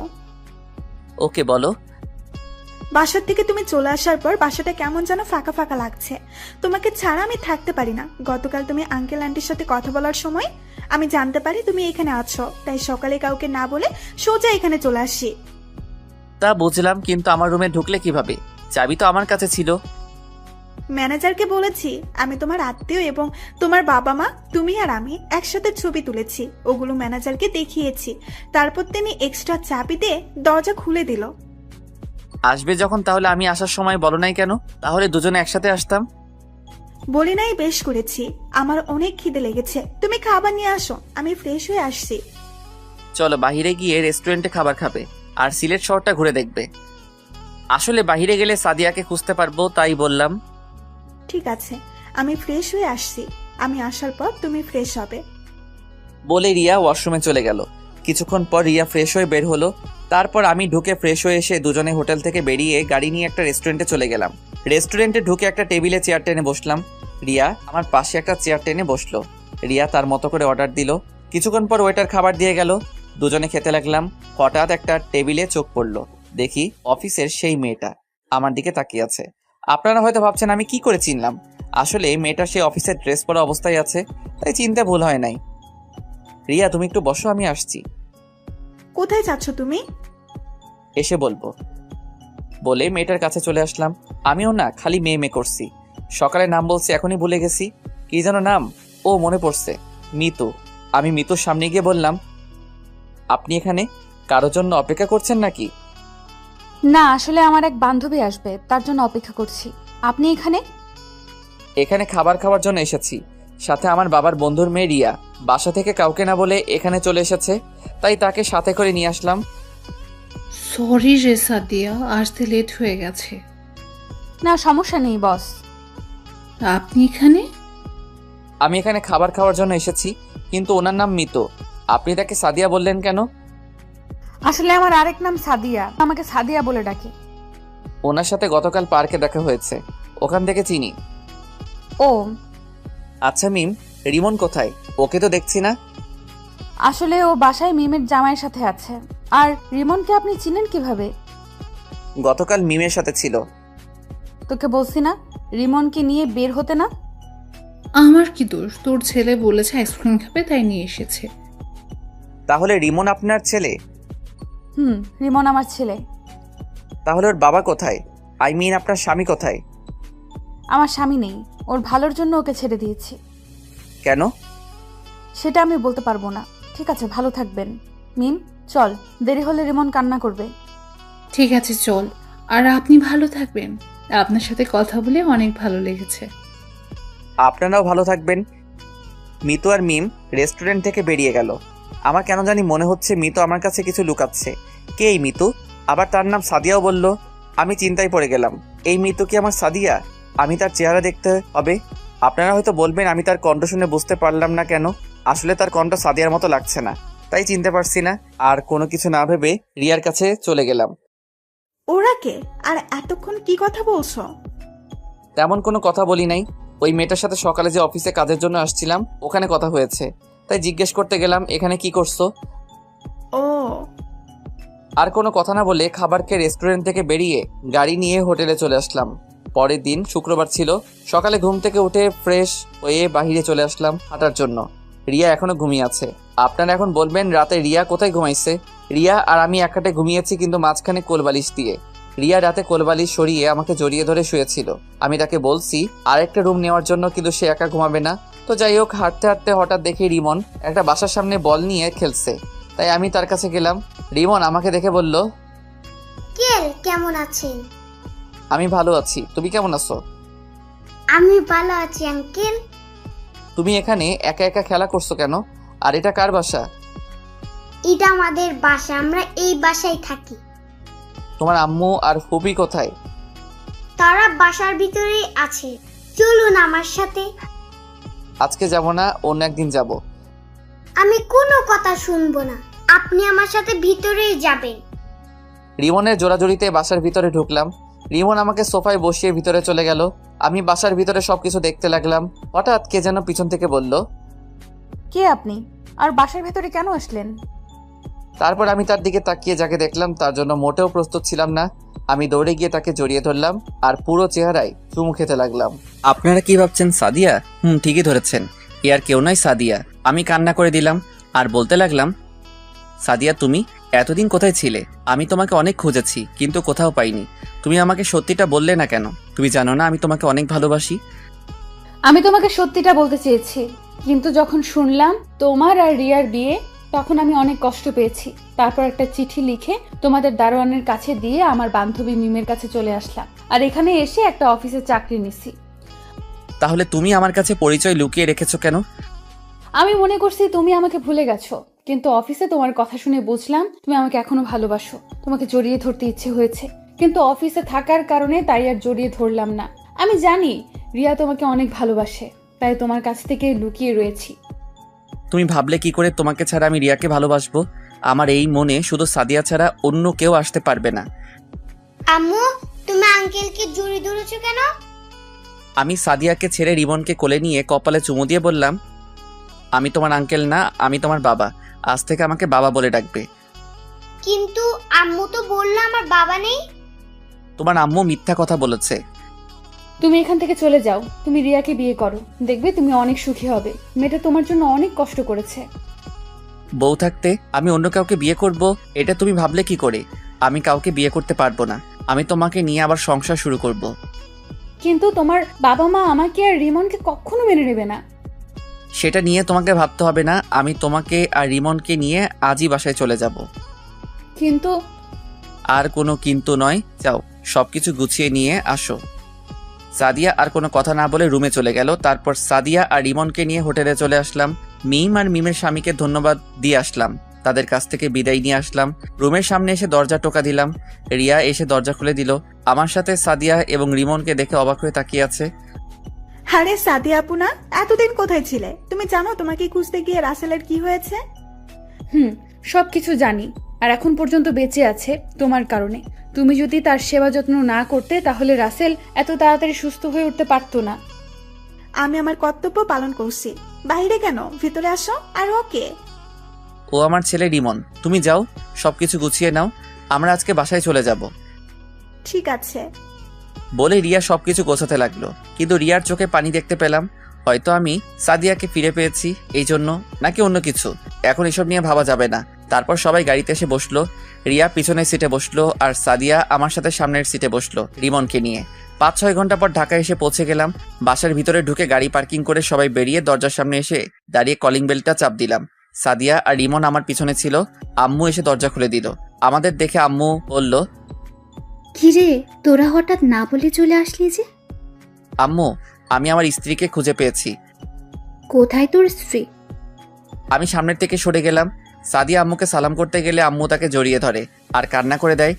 ওকে বলো। বাসার থেকে তুমি চলে আসার পর বাসাটা কেমন যেন ফাঁকা ফাঁকা লাগছে। তোমাকে ছাড়া আমি থাকতে পারি না। গতকাল তুমি আঙ্কেল আন্টির সাথে কথা বলার সময় আমি জানতে পারি তুমি এখানে আছো, তাই সকালে কাউকে না বলে সোজা এখানে চলে আসি। তা বুঝলাম, কিন্তু আমার রুমে ঢুকলে কিভাবে? চাবি তো আমার কাছে ছিল। ম্যানেজারকে বলেছি আমি তোমার আত্মীয় এবং তোমার বাবা মা, তুমি আর আমি একসাথে ছবি তুলেছি, ওগুলো ম্যানেজারকে দেখিয়েছি। তারপর তিনি এক্সট্রা চাবি দিয়ে দরজা খুলে দিল। আসবে যখন তাহলে আমি আসার সময় বলো নাই কেন? তাহলে দুজনে একসাথে আসতাম। বলি নাই বেশ করেছি, আমার অনেক খিদে লেগেছে, তুমি খাবার নিয়ে আসো, আমি ফ্রেশ হয়ে আসছি। চলো বাইরে গিয়ে রেস্টুরেন্টে খাবার খাবে আর সিলেট শহরটা ঘুরে দেখবে। আসলে বাইরে গেলে সাদিয়াকে খুঁজতে পারবো, তাই বললাম। ঠিক আছে, আমি ফ্রেশ হয়ে আসছি, আমি আসার পর তুমি ফ্রেশ হবে। বলে রিয়া ওয়াশরুমে চলে গেল। কিছুক্ষণ পর রিয়া ফ্রেশ হয়ে বের হলো। তারপর আমি ঢুকে ফ্রেশ হয়ে এসে দুজনে হোটেল থেকে বেরিয়ে গাড়ি নিয়ে একটা রেস্টুরেন্টে চলে গেলাম। রেস্টুরেন্টে ঢুকে একটা টেবিলে চেয়ার টেনে বসলাম। রিয়া আমার পাশে একটা চেয়ার টেনে বসলো। রিয়া তার মতো করে অর্ডার দিল। কিছুক্ষণ পর ওয়েটার খাবার দিয়ে গেল। দুজনে খেতে লাগলাম। হঠাৎ একটা টেবিলে চোখ পড়লো। দেখি অফিসের সেই মেয়েটা আমার দিকে তাকিয়ে আছে। আপনারা হয়তো ভাবছেন আমি কি করে চিনলাম। আসলে মেয়েটা সেই অফিসের ড্রেস পরা অবস্থায় আছে, তাই চিনতে ভুল হয় নাই। রিয়া তুমি একটু বসো, আমি আসছি। কোথায় যাচ্ছ তুমি? এসে বলবো। বলে মেয়েটার কাছে চলে আসলাম। আমিও না খালি মেয়ে করছি। সকালে নাম বলছি, এখনই ভুলে গেছি। কি যেন নাম? ও মনে পড়ছে, মিতু। আমি মিতুর সামনে গিয়ে বললাম, আপনি এখানে কারোর জন্য অপেক্ষা করছেন নাকি? না, আসলে আমার এক বান্ধবী আসবে, তার জন্য অপেক্ষা করছি। আপনি এখানে? এখানে খাবার খাওয়ার জন্য এসেছি, সাথে আমার বাবার বন্ধুর মেয়ে রিয়া বাসা থেকে কাউকে না বলে এখানে চলে এসেছে, তাই তাকে সাথে করে নিয়ে আসলাম। সরি রে সাদিয়া, আসতে লেট হয়ে গেছে। না সমস্যা নেই বস। আপনি এখানে? আমি এখানে খাবার খাওয়ার জন্য এসেছি, কিন্তু ওনার নাম মিতু। আপনি তাকে সাদিয়া বললেন কেন? আসলে আমার আরেক নাম সাদিয়া, আমাকে সাদিয়া বলে ডাকে। ওনার সাথে গতকাল পার্কে দেখা হয়েছে, ওখান থেকে চিনি। ও আচ্ছা মিম, রিমন কোথায়? ওকে তো দেখছি না। আসলে ও বাসায় মিমের জামাইয়ের সাথে আছে। আর রিমনকে আপনি চিনেন কিভাবে? গতকাল মিমের সাথে ছিল। তোকে বলছি না রিমনকে নিয়ে বের হতে না? আমার কি দোষ? তোর ছেলে বলেছে আইসক্রিম খাবে, তাই নিয়ে এসেছে। তাহলে রিমন আপনার ছেলে? রিমন আমার ছেলে। তাহলে ওর বাবা কোথায়? আই মিন আপনার স্বামী কোথায়? আমার স্বামী নেই, ওর ভালোর জন্য ওকে ছেড়ে দিয়েছি। কেন? সেটা আমি বলতে পারবো না। ঠিক আছে, ভালো থাকবেন। মিম চল, দেরি হলে রিমন কান্না করবে। ঠিক আছে চল, আর আপনি ভালো থাকবেন। আপনার সাথে কথা বলে অনেক ভালো লেগেছে। আপনারাও ভালো থাকবেন। মিতু আর মিম রেস্টুরেন্ট থেকে বেরিয়ে গেল। আমার কেন জানি মনে হচ্ছে মিতু আমার কাছে কিছু লুকাচ্ছে। কে এই মিতু? আবার তার নাম সাদিয়াও বলল। আমি চিন্তায় পড়ে গেলাম, এই মিতু কি আমার সাদিয়া? আমি তার চেহারা দেখতে হবে। আপনারা হয়তো বলবেন আমি তার কণ্ঠ শুনে বুঝতে পারলাম না কেন। আসলে তার কণ্ঠ সাদিয়ার মতো লাগছে না, তাই চিনতে পারছি না। আর কোনো কিছু না ভেবে রিয়ার কাছে চলে গেলাম। ওরা কে? আর এতক্ষণ কি কথা বলছো? তেমন কোনো কথা বলি নাই। ওই মেয়েটার সাথে সকালে যে অফিসে কাজের জন্য আসছিলাম, ওখানে কথা হয়েছে, তাই জিজ্ঞেস করতে গেলাম এখানে কি করছো। ও আর কোনো কথা না বলে খাবার খেয়ে রেস্টুরেন্ট থেকে বেরিয়ে গাড়ি নিয়ে হোটেলে চলে আসলাম। পরের দিন শুক্রবার ছিল। সকালে ঘুম থেকে উঠে ফ্রেশ হয়ে বাহিরে চলে আসলাম হাঁটার জন্য। রিয়া এখনো ঘুমিয়ে আছে। আপনারা এখন বলবেন রাতে রিয়া কোথায় ঘুমাইছে? রিয়া আর আমি এক খাটে ঘুমিয়েছি, কিন্তু মাঝখানে কোলবালিশ দিয়ে। রিয়া রাতে কোলবালিশ সরিয়ে আমাকে জড়িয়ে ধরে শুয়েছিল। আমি তাকে বলছি আরেকটা রুম নেওয়ার জন্য, কিন্তু সে একা ঘুমাবে না। তো যাই হোক, হাঁটতে হাঁটতে হঠাৎ দেখি রিমন একটা বাসার সামনে বল নিয়ে খেলছে, তাই আমি তার কাছে গেলাম। রিমন আমাকে দেখে বলল, কেমন আছেন? আমি ভালো আছি, তুমি কেমন আছো? আমি ভালো আছি আঙ্কেল। তুমি এখানে একা একা খেলা করছো কেন? আর এটা কার বাসা? এটা আমাদের বাসা, আমরা এই বাসায় থাকি। তোমার আম্মু আর ফুপি কোথায়? তারা বাসার ভিতরেই আছে, চলুন আমার সাথে। আজকে যাব না, অন্য একদিন যাব। আমি কোনো কথা শুনবো না, আপনি আমার সাথে ভিতরেই যাবেন। রিমনের জোড়াজুড়িতে বাসার ভিতরে ঢুকলাম। রিমন আমাকে সোফায় বসিয়ে ভিতরে চলে গেল। আমি বাসার ভিতরে সবকিছু দেখতে লাগলাম। হঠাৎ কে যেন পিছন থেকে বলল, কে আপনি? আর বাসার ভেতরে কেন আসলেন? তারপর আমি তার দিকে তাকিয়ে যাকে দেখলাম তার জন্য মোটেও প্রস্তুত ছিলাম না। আমি দৌড়ে গিয়ে তাকে জড়িয়ে ধরলাম আর পুরো চেহারায় চুমু খেতে লাগলাম। আপনারা কি ভাবছেন সাদিয়া? ঠিকই ধরেছেন, এ আর কেউ নয়, সাদিয়া। আমি কান্না করে দিলাম আর বলতে লাগলাম, সাদিয়া তুমি এতদিন কোথায় ছিলে? আমি তোমাকে অনেক খুঁজেছি কিন্তু কোথাও পাইনি। তুমি আমাকে সত্যিটা বললে না কেন? তুমি জানো না আমি তোমাকে অনেক ভালোবাসি। আমি তোমাকে সত্যিটা বলতে চেয়েছি, কিন্তু যখন শুনলাম তোমার আর রিয়ার বিয়ে, তখন আমি অনেক কষ্ট পেয়েছি। তারপর একটা চিঠি লিখে তোমাদের দারোয়ানের কাছে দিয়ে আমার বান্ধবী মিমের কাছে চলে আসলাম, আর এখানে এসে একটা অফিসে চাকরি নিছি। তাহলে তুমি আমার কাছে পরিচয় লুকিয়ে রেখেছো কেন? আমি মনে করছি তুমি আমাকে ভুলে গেছো, কিন্তু অফিসে তোমার কথা শুনে বুঝলাম তুমি আমাকে এখনো ভালোবাসো। তোমাকে জড়িয়ে ধরতে ইচ্ছে হয়েছে, কিন্তু অফিসে থাকার কারণে তাই আর জড়িয়ে ধরলাম না। আমি জানি রিয়া তোমাকে অনেক ভালোবাসে, তাই তোমার কাছ থেকে লুকিয়ে রয়েছি। তুমি ভাবলে কি করে তোমাকে ছাড়া আমি রিয়াকে ভালোবাসবো? আমার এই মনে শুধু সাদিয়া ছাড়া অন্য কেউ আসতে পারবে না। আম্মু, তুমি আঙ্কেলকে জড়িয়ে ধরেছো কেন? আমি সাদিয়াকে ছেড়ে রিমনকে কোলে নিয়ে কপালে চুমু দিয়ে বললাম, আমি তোমার আঙ্কেল না, আমি তোমার বাবা। আজ থেকে আমাকে বাবা বলে ডাকবে। কিন্তু আম্মু তো বললো আমার বাবা নেই। তোমার আম্মু মিথ্যা কথা বলেছে। তুমি এখান থেকে চলে যাও, তুমি রিয়াকে বিয়ে করো, দেখবে তুমি অনেক সুখী হবে। মেয়েটা তোমার জন্য অনেক কষ্ট করেছে। বউ থাকতে আমি অন্য কাউকে বিয়ে করব, এটা তুমি ভাবলে কি করে? আমি কাউকে বিয়ে করতে পারবো না। আমি তোমাকে নিয়ে আবার সংসার শুরু করব। কিন্তু তোমার বাবা মা আমাকে আর রিমনকে কখনো মেনে নেবে না। সেটা নিয়ে তোমাকে ভাবতে হবে না। আমি তোমাকে আর রিমনকে নিয়ে আজই বাসায় চলে যাব। কিন্তু আর কোনো কিন্তু নয়, যাও সবকিছু গুছিয়ে নিয়ে আসো। সাদিয়া আর কোনো কথা না বলে রুমে চলে গেল। তারপর সাদিয়া আর রিমনকে নিয়ে হোটেলে চলে আসলাম। মিম আর মিমের স্বামীকে ধন্যবাদ দিয়ে আসলাম, তাদের কাছ থেকে বিদায় নিয়ে আসলাম। রুমের সামনে এসে দরজা টোকা দিলাম। রিয়া এসে দরজা খুলে দিল। আমার সাথে সাদিয়া এবং রিমনকে দেখে অবাক হয়ে তাকিয়ে আছে। আরে সাদিয়া আপু না, এতদিন কোথায় ছিলে? তুমি জানো তোমাকে খুঁজতে গিয়ে রাসেলের কি হয়েছে? সবকিছু জানি, আর এখন পর্যন্ত বেঁচে আছে তোমার কারণে। তুমি যদি তার সেবা যত্ন না করতে তাহলে রাসেল এত তাড়াতাড়ি সুস্থ হয়ে উঠতে পারতো না। আমি আমার কর্তব্য পালন করছি। বাইরে কেন, ভিতরে আসো। আর ওকে, ও আমার ছেলে রিমন। তুমি যাও, সবকিছু গুছিয়ে নাও, আমরা আজকে বাসায় চলে যাব। ঠিক আছে বলে রিয়া সবকিছু গোছাতে লাগলো। কিন্তু রিয়ার চোখে পানি দেখতে পেলাম। হয়তো আমি সাদিয়াকে ফিরে পেয়েছি এই জন্য, নাকি অন্য কিছু, এখন এসব নিয়ে ভাবা যাবে না। তারপর সবাই গাড়িতে এসে বসলো। রিয়া পিছনের সিটে বসলো আর সাদিয়া আমার সাথে সামনের সিটে বসলো রিমনকে নিয়ে। 5-6 ঘন্টা পর ঢাকায় এসে পৌঁছে গেলাম। বাসার ভিতরে ঢুকে গাড়ি পার্কিং করে সবাই বেরিয়ে দরজার সামনে এসে দাঁড়িয়ে কলিং বেলটা চাপ দিলাম। সাদিয়া আর রিমন আমার পিছনে ছিল। আম্মু এসে দরজা খুলে দিল। আমাদের দেখে আম্মু বলল, কিরে তোরা হঠাৎ না বলে চলে আসলি যে? আম্মু, আমি আমার স্ত্রীকে খুঁজে পেয়েছি। কোথায় তোর স্ত্রী? আমি সামনের থেকে সরে গেলাম। সাদিয়া আম্মুকে সালাম করতে গেলে আম্মু তাকে জড়িয়ে ধরে আর কান্না করে দেয়।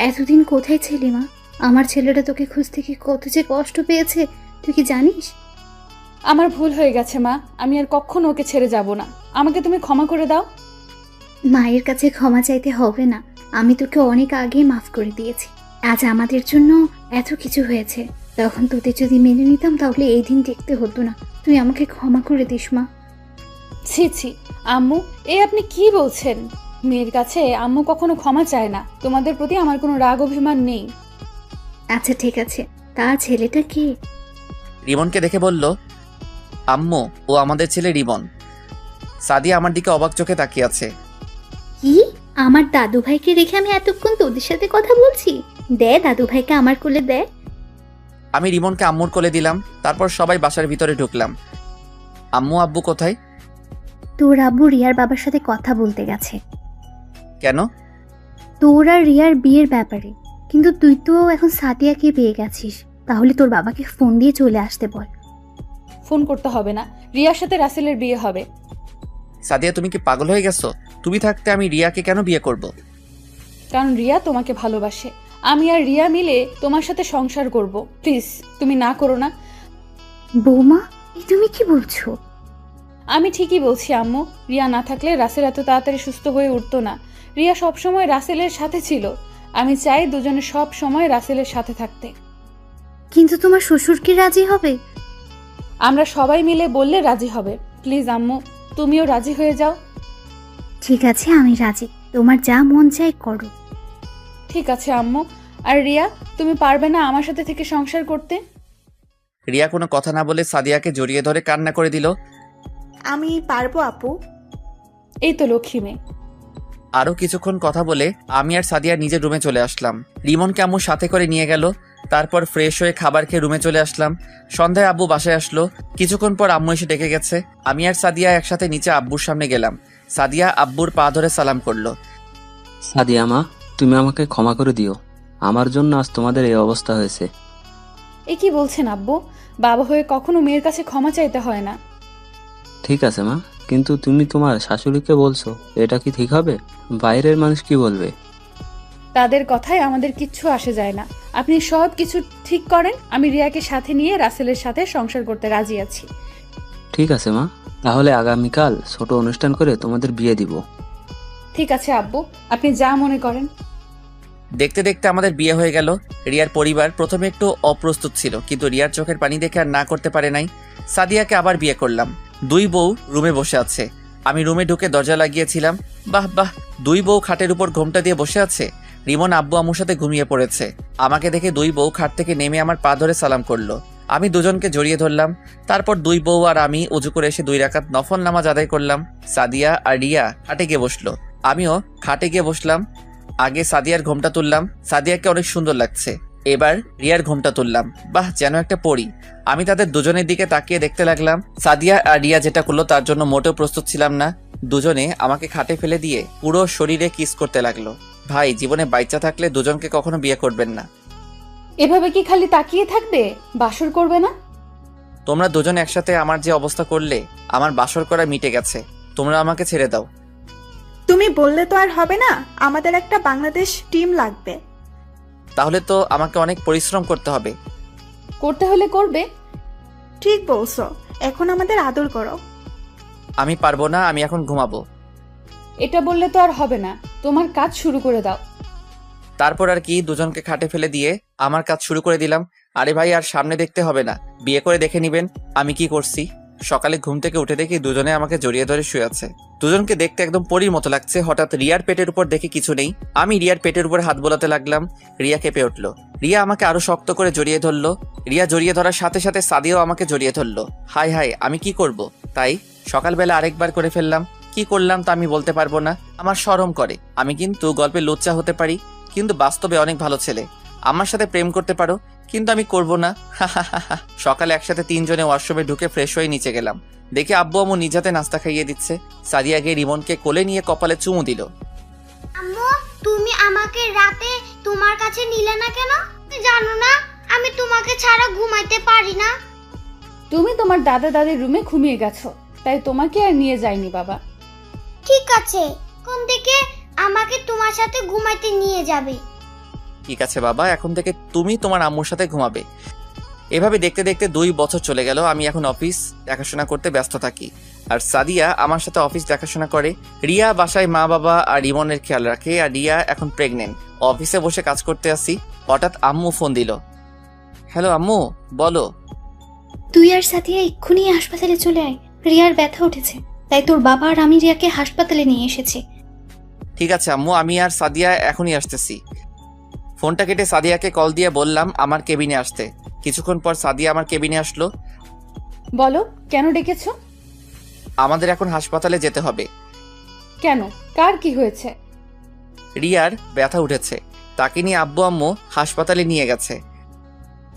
এতদিন কোথায় ছিলি মা? আমার ছেলেটা তোকে খুঁজতে কি কত যে কষ্ট পেয়েছে তুই কি জানিস? আমার ভুল হয়ে গেছে মা, আমি আর কখনো ওকে ছেড়ে যাব না। আমাকে তুমি ক্ষমা করে দাও। মায়ের কাছে ক্ষমা চাইতে হবে না, আমি তোকে অনেক আগেই মাফ করে দিয়েছি। আজ আমাদের জন্য এত কিছু হয়েছে, তখন তোদের যদি মেনে নিতাম তাহলে এই দিন দেখতে হতো না। তুই আমাকে ক্ষমা করে দিস মা। ছি ছি আম্মু, আপনি কি বলছেন? মেয়ের কাছে আম্মু কখনো ক্ষমা চায় না। তোমাদের প্রতি আমার কোনো রাগ অভিমান নেই। আচ্ছা ঠিক আছে, তা ছেলেটা কে? রিমনকে দেখে বলল, আম্মু ও আমাদের ছেলে রিমন। সাদিয়া আমার দিকে অবাক চোখে তাকিয়ে আছে। কি? আমার দাদু ভাইকে রেখে আমি এতক্ষণ তোদের সাথে কথা বলছি? দে দাদু ভাইকে আমার কোলে দে। আমি রিমনকে আম্মুর কোলে দিলাম। তারপর সবাই বাসার ভিতরে ঢুকলাম। আম্মু আব্বু কোথায়? তোর আব্বু রিয়ার বাবার সাথে কথা বলতে গেছে। কেন? তোর আর রিয়ার বিয়ের ব্যাপারে। কিন্তু তুই তো এখন সাদিয়াকে পেয়ে গেছিস, তাহলে তোর বাবাকে ফোন দিয়ে চলে আসতে বল। ফোন করতে হবে না, রিয়ার সাথে রাসেলের বিয়ে হবে। সাদিয়া তুমি কি পাগল হয়ে গেছো? তুমি থাকতে আমি রিয়াকে কেন বিয়ে করব? কারণ রিয়া তোমাকে ভালোবাসে। আমি আর রিয়া মিলে তোমার সাথে সংসার করব। প্লিজ তুমি না করো না। বৌমা, তুমি কি বলছো? আমি ঠিকই বলছি আম্মু। রিয়া না থাকলে রাসেল এত তাড়াতাড়ি সুস্থ হয়ে উঠতো না। রিয়া সবসময় রাসেলের সাথে ছিল। আমি চাই দুজনে সব সময় রাসেলের সাথে থাকতে। কিন্তু তোমার শ্বশুর কি রাজি হবে? আমরা সবাই মিলে বললে রাজি হবে। প্লিজ আম্মু। তুমিও রাজি হয়ে যাও। ঠিক আছে, আমি রাজি। তোমার যা মন চায় করো। ঠিক আছে আম্মু। আর রিয়া, তুমি পারবে না আমার সাথে থেকে সংসার করতে? রিয়া কোনো কথা না বলে সাদিয়াকে জড়িয়ে ধরে কান্না করে দিল। আমি পারবো আপু। এই তো লক্ষ্মী মেয়ে। আরো কিছুক্ষণ কথা বলে আমি আর সাদিয়া নিজের রুমে চলে আসলাম। রিমনকে আম্মু সাথে করে নিয়ে গেল। তারপর ফ্রেশ হয়ে খাবার খেয়ে রুমে চলে আসলাম। সন্ধ্যায় আব্বু বাসায় আসলো। কিছুক্ষণ পর আম্মু এসে ডেকে গেছে। আমি আর সাদিয়া একসাথে নিচে আব্বুর সামনে গেলাম। সাদিয়া আব্বুর পা ধরে সালাম করলো। সাদিয়া মা, তুমি আমাকে ক্ষমা করে দিও। আমার জন্য আজ তোমাদের এই অবস্থা হয়েছে। এ কি বলছেন আব্বু? বাবা হয়ে কখনো মেয়ের কাছে ক্ষমা চাইতে হয় না। ঠিক আছে মা, কিন্তু তুমি তোমার শাশুড়িকে বলছো, এটা কি ঠিক হবে? বাইরের মানুষ কি বলবে? তাদের কথায় আমাদের কিচ্ছু আসে যায় না। আপনি সব কিছু ঠিক করেন। আমি রিয়াকে সাথে নিয়ে রাসেলের সাথে সংসার করতে রাজি আছি। ঠিক আছে মা, তাহলে আগামীকাল ছোট অনুষ্ঠান করে তোমাদের বিয়ে দিব। ঠিক আছে আব্বু, আপনি যা মনে করেন। দেখতে দেখতে আমাদের বিয়ে হয়ে গেল। রিয়ার পরিবার প্রথমে একটু অপ্রস্তুত ছিল, কিন্তু রিয়ার চোখের পানি দেখে আর না করতে পারে নাই। সাদিয়াকে আবার বিয়ে করলাম। দুই বউ রুমে বসে আছে। আমি রুমে ঢুকে দরজা লাগিয়েছিলাম। বাহ বাহ, দুই বউ খাটের উপর ঘোমটা দিয়ে বসে আছে। রিমন আব্বু আম্মুর সাথে ঘুমিয়ে পড়েছে। আমাকে দেখে দুই বউ খাট থেকে নেমে আমার পা ধরে সালাম করলো। আমি দুজনকে জড়িয়ে ধরলাম। তারপর দুই বউ আর আমি উজু করে এসে 2 রাকাত নফল নামাজ আদায় করলাম। সাদিয়া আর রিয়া খাটে গিয়ে বসলো। আমিও খাটে গিয়ে বসলাম। আগে সাদিয়ার ঘোমটা তুললাম। সাদিয়াকে অনেক সুন্দর লাগছে। এবার রিয়ার ঘোমটা তুললাম। বাহ, যেন একটা পরী। আমি তাদের দুজনের দিকে তাকিয়ে দেখতে লাগলাম। সাদিয়া আর রিয়া যেটা করলো তার জন্য মোটেও প্রস্তুত ছিলাম না। দুজনে আমাকে খাটে ফেলে দিয়ে পুরো শরীরে কিস করতে লাগলো। ভাই, জীবনে বাচ্চা থাকলে দুজনকে কখনো বিয়ে করবেন না। এভাবে কি খালি তাকিয়ে থাকবে? বাসর করবে না? তোমরা দুজন একসাথে আমার যে অবস্থা করলে, আমার বাসর করা মিটে গেছে। তোমরা আমাকে ছেড়ে দাও। তুমি বললে তো আর হবে না, আমাদের একটা বাংলাদেশ টিম লাগবে। তাহলে তো আমাকে অনেক পরিশ্রম করতে হবে। করতে হলে করবে। ঠিক বলছো, এখন আমাদের আদর করো। আমি পারবো না, আমি এখন ঘুমাবো। এটা বললে তো আর হবে না, তোমার কাজ শুরু করে দাও। তারপর আর কি, দুজনকে খাটে ফেলে দিয়ে আমার কাজ শুরু করে দিলাম। আরে ভাই, আর সামনে দেখতে হবে না, বিয়ে করে দেখে নিবেন আমি কি করছি। সকালে ঘুম থেকে উঠে দেখি দুজনে আমাকে জড়িয়ে ধরে শুয়ে আছে। দুজনকে দেখতে একদম পরীর মতো লাগছে। হঠাৎ রিয়ার পেটের উপর দেখে কিছু নেই। আমি রিয়ার পেটের উপর হাত বোলাতে লাগলাম। রিয়া কেঁপে উঠলো। রিয়া আমাকে আরো শক্ত করে জড়িয়ে ধরলো। রিয়া জড়িয়ে ধরার সাথে সাথে সাদিয়াও আমাকে জড়িয়ে ধরলো। হাই হাই, আমি কি করব? তাই সকালবেলা আরেকবার করে ফেললাম। কি করলাম তা আমি বলতে পারবো না, আমার শরম করে। আমি কিন্তু গল্পে লুচ্চা হতে পারি, কিন্তু বাস্তবে অনেক ভালো ছেলে। আমার সাথে প্রেম করতে পারো, কিন্তু আমি করব না। সকালে একসাথে 3 জনে ওয়াশরুমে ঢুকে ফ্রেশ হয়ে নিচে গেলাম। দেখে আব্বু আম্মু নিজ হাতে নাস্তা খাইয়ে দিচ্ছে। সাদিয়া গিয়ে রিমনকে কোলে নিয়ে কপালে চুমু দিল। আম্মু, তুমি আমাকে রাতে তোমার কাছে নিলে না কেন? তুমি জানো না আমি তোমাকে ছাড়া ঘুমাইতে পারি না। তুমি তোমার দাদা দাদির রুমে ঘুমিয়ে গেছো, তাই তোমাকে আর নিয়ে যাইনি বাবা। ঠিক আছে, কোন থেকে আমাকে তোমার সাথে ঘুমাইতে নিয়ে যাবে? ঠিক আছে বাবা, এখন থেকে তুমি তোমার আম্মুর সাথে ঘুমাবে। এভাবে দেখতে দেখতে 2 বছর চলে গেল। আমি এখন অফিস দেখাশোনা করতে ব্যস্ত থাকি, আর সাদিয়া আমার সাথে অফিস দেখাশোনা করে। রিয়া বাসায় মা বাবা আর রিমনের খেয়াল রাখে, আর রিয়া এখন প্রেগনেন্ট। অফিসে বসে কাজ করতে আসি, হঠাৎ আম্মু ফোন দিল। হ্যালো আম্মু, বলো। তুই আর সাথিয়া এক্ষুনি হাসপাতালে চলে আয়। রিয়ার ব্যথা উঠেছে, তাই তোর বাবা আর আমি রিয়াকে হাসপাতালে নিয়ে এসেছি। ঠিক আছে আম্মু, আমি আর সাদিয়া এখনই আসতেছি। ফোনটা কেটে সাদিয়াকে কল দিয়ে বললাম আমার কেবিনে আসতে। কিছুক্ষণ পর সাদিয়া আমার কেবিনে আসলো। বলো, কেন ডেকেছো? আমাদের এখন হাসপাতালে যেতে হবে। কেন, কার কি হয়েছে? রিয়ার ব্যথা উঠেছে, তাকে নিয়ে আব্বু আম্মু হাসপাতালে নিয়ে গেছে।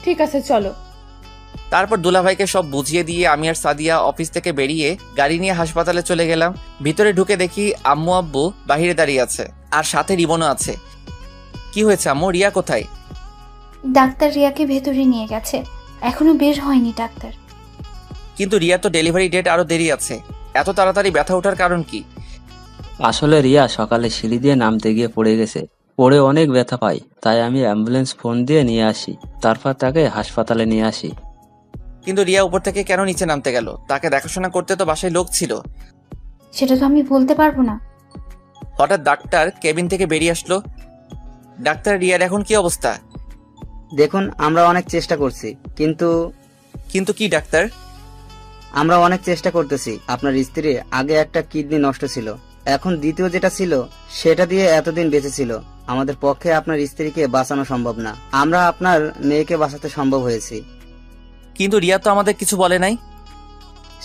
ঠিক আছে, চলো। তারপর দুলাভাইকে সব বুঝিয়ে দিয়ে আমি আর সাদিয়া অফিস থেকে বেরিয়ে গাড়ি নিয়ে হাসপাতালে চলে গেলাম। ভিতরে ঢুকে দেখি আম্মু আব্বু বাহিরে দাঁড়িয়ে আছে, আর সাথে রিমনও আছে। কি হয়েছে আম্মু, রিয়া কোথায়? ডাক্তার রিয়াকে ভেতরে নিয়ে গেছে, এখনো বের হয়নি ডাক্তার। কিন্তু রিয়া তো ডেলিভারি ডেট আরো দেরি আছে, এত তাড়াতাড়ি ব্যথা ওঠার কারণ কি? আসলে রিয়া সকালে সিঁড়ি দিয়ে নামতে গিয়ে পড়ে গেছে, পড়ে অনেক ব্যথা পাই, তাই আমি অ্যাম্বুলেন্স ফোন দিয়ে নিয়ে আসি, তারপর তাকে হাসপাতালে নিয়ে আসি। কিন্তু রিয়া উপর থেকে কেন নিচে নামতে গেল? তাকে দেখাশোনা করতে তো বাসায় লোক ছিল। সেটা তো আমি বলতে পারবো না। হঠাৎ ডাক্তার কেবিন থেকে বেরিয়ে আসলো। ডাক্তার, রিয়ার এখন কি অবস্থা? দেখুন, আমরা অনেক চেষ্টা করছি, কিন্তু কিন্তু কি ডাক্তার? আমরা অনেক চেষ্টা করতেছি। আপনার স্ত্রীর আগে একটা কিডনি নষ্ট ছিল, এখন দ্বিতীয় যেটা ছিল সেটা দিয়ে এতদিন বেঁচে ছিল। আমাদের পক্ষে আপনার স্ত্রীকে বাঁচানো সম্ভব না, আমরা আপনার মেয়েকে বাঁচাতে সম্ভব হয়েছি। কিন্তু রিয়া তো আমাদের কিছু বলে নাই।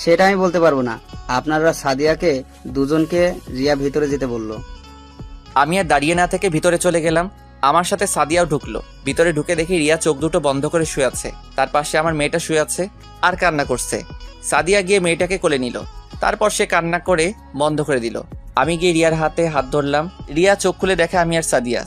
সেটা আমি বলতে পারবো না। আপনারা সাদিয়াকে দুজনকে রিয়া ভিতরে যেতে বললো। আমি আর দাঁড়িয়ে না থেকে ভিতরে চলে গেলাম। আমার সাথে সাদিয়াও ঢুকলো। ভিতরে ঢুকে দেখি রিয়া চোখ দুটো বন্ধ করে শুয়ে আছে, তার পাশে আমার মেয়েটা শুয়ে আছে আর কান্না করছে। সাদিয়া গিয়ে মেয়েটাকে কোলে নিল, তারপর সে কান্না করে বন্ধ করে দিল। আমি গিয়ে রিয়ার হাতে হাত ধরলাম। রিয়া চোখ খুলে দেখে আমি আর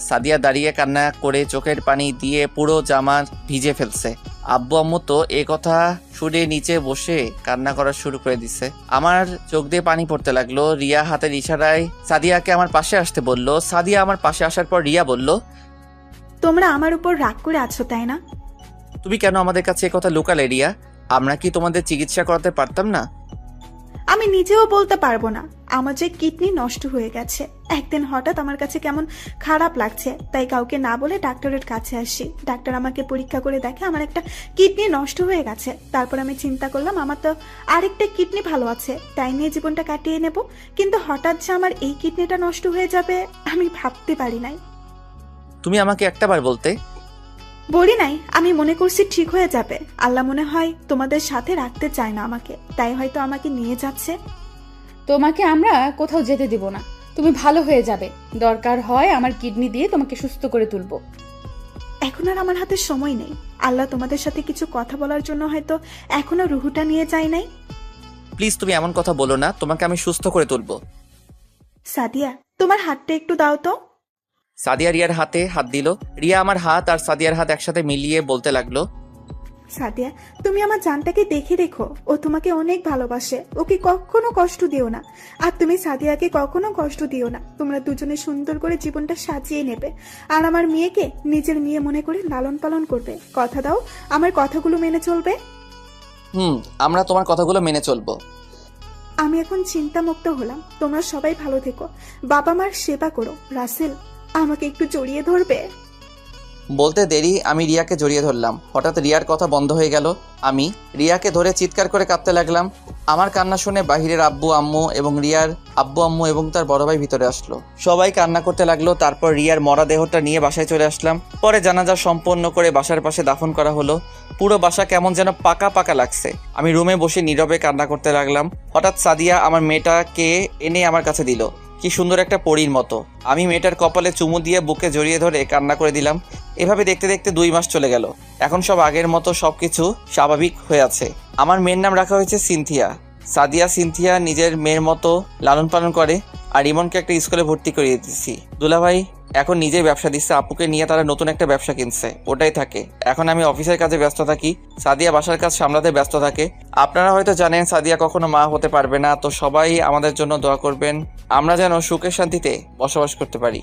সাদিয়া দাঁড়িয়ে কান্না করে চোখের পানি দিয়ে পুরো জামা ভিজে ফেলছে। আব্বু আম্মু তো এ কথা শুনে নিচে বসে কান্না করা শুরু করে দিছে। আমার চোখ দিয়ে পানি পড়তে লাগলো। রিয়া হাতের ইশারায় সাদিয়াকে আমার পাশে আসতে বলল। সাদিয়া আমার পাশে আসার পর রিয়া বলল, তোমরা আমার উপর রাগ করে আছো তাই না? তুমি কেন আমাদের কাছে এ কথা লুকালে রিয়া? আমরা কি তোমাদের চিকিৎসা করাতে পারতাম না? আমি নিজেও বলতে পারবো না। আমার যে কিডনি নষ্ট হয়ে গেছে, একদিন হঠাৎ আমার কাছে কেমন খারাপ লাগছে, তাই কাউকে না বলে ডাক্তারের কাছে আসি। ডাক্তার আমাকে পরীক্ষা করে দেখে আমার একটা কিডনি নষ্ট হয়ে গেছে। তারপর আমি চিন্তা করলাম আমার তো আরেকটা কিডনি ভালো আছে, তাই নিয়ে জীবনটা কাটিয়ে নেব। কিন্তু হঠাৎ যে আমার এই কিডনিটা নষ্ট হয়ে যাবে আমি ভাবতে পারি নাই। তুমি আমাকে একটাবার বলতে। বলি নাই, আমি মনে করছি ঠিক হয়ে যাবে। আল্লাহ মনে হয় তোমাদের সাথে রাখতে চায় না আমাকে, তাই হয়তো আমাকে নিয়ে যাচ্ছে। তোমাকে আমরা কোথাও যেতে দিব না, তুমি ভালো হয়ে যাবে। দরকার হয় আমার কিডনি দিয়ে তোমাকে সুস্থ করে তুলবো। এখন আর আমার হাতে সময় নেই। আল্লাহ তোমাদের সাথে কিছু কথা বলার জন্য হয়তো এখনো রুহুটা নিয়ে যায় নাই। প্লিজ তুমি এমন কথা বলো না, তোমাকে আমি সুস্থ করে তুলবো। সাদিয়া, তোমার হাতটা একটু দাও তো। সাদিয়া রিয়ার হাতে হাত দিল। রিয়া আমার হাত আর সাদিয়ার হাত একসাথে মিলিয়ে বলতে লাগলো, সাদিয়া, তুমি আমার জানটাকে দেখে রেখো। ও তোমাকে অনেক ভালোবাসে, ওকে কখনো কষ্ট দিও না। আর তুমি সাদিয়াকে কখনো কষ্ট দিও না। তোমরা দুজনে সুন্দর করে জীবনটা সাজিয়ে নেবে, আর আমার মেয়েকে নিজের মেয়ে মনে করে লালন পালন করবে। কথা দাও আমার কথাগুলো মেনে চলবে। আমরা তোমার কথাগুলো মেনে চলবো। আমি এখন চিন্তামুক্ত হলাম। তোমরা সবাই ভালো থেকো, বাবা মার সেবা করো। রাসেল, আমাকে একটু জড়িয়ে ধরবে? বলতে দেরি আমি রিয়াকে জড়িয়ে ধরলাম। হঠাৎ রিয়ার কথা বন্ধ হয়ে গেল। আমি রিয়াকে ধরে চিৎকার করে কাঁদতে লাগলাম। আমার কান্না শুনে বাহিরের আব্বু আম্মু এবং রিয়ার আব্বু আম্মু এবং তার বড় ভাই ভিতরে আসলো। সবাই কান্না করতে লাগলো। তারপর রিয়ার মরা দেহটা নিয়ে বাসায় চলে আসলাম। পরে জানাজা সম্পন্ন করে বাসার পাশে দাফন করা হলো। পুরো বাসা কেমন যেন পাকা পাকা লাগছে। আমি রুমে বসে নীরবে কান্না করতে লাগলাম। হঠাৎ সাদিয়া আমার মেয়েটাকে এনে আমার কাছে দিল, কি সুন্দর একটা পরীর মতো। আমি মেয়েটার কপালে চুমু দিয়ে বুকে জড়িয়ে ধরে কান্না করে দিলাম। এভাবে দেখতে দেখতে 2 মাস চলে গেল। এখন সব আগের মতো সবকিছু স্বাভাবিক হয়ে আছে। আমার মেয়ের নাম রাখা হয়েছে সিনথিয়া। সাদিয়া সিনথিয়া নিজের মেয়ের মতো লালন পালন করে। আর ইমনকে একটা স্কুলে ভর্তি করিয়ে দিচ্ছি। দুলাভাই এখন নিজেই ব্যবসা দিচ্ছে। আপুকে নিয়ে তারা নতুন একটা ব্যবসা কিনছে, ওটাই থাকে। এখন আমি অফিসের কাজে ব্যস্ত থাকি, সাদিয়া বাসার কাজ সামলাতে ব্যস্ত থাকে। আপনারা হয়তো জানেন সাদিয়া কখনো মা হতে পারবে না, তো সবাই আমাদের জন্য দোয়া করবেন, আমরা যেন সুখে শান্তিতে বসবাস করতে পারি।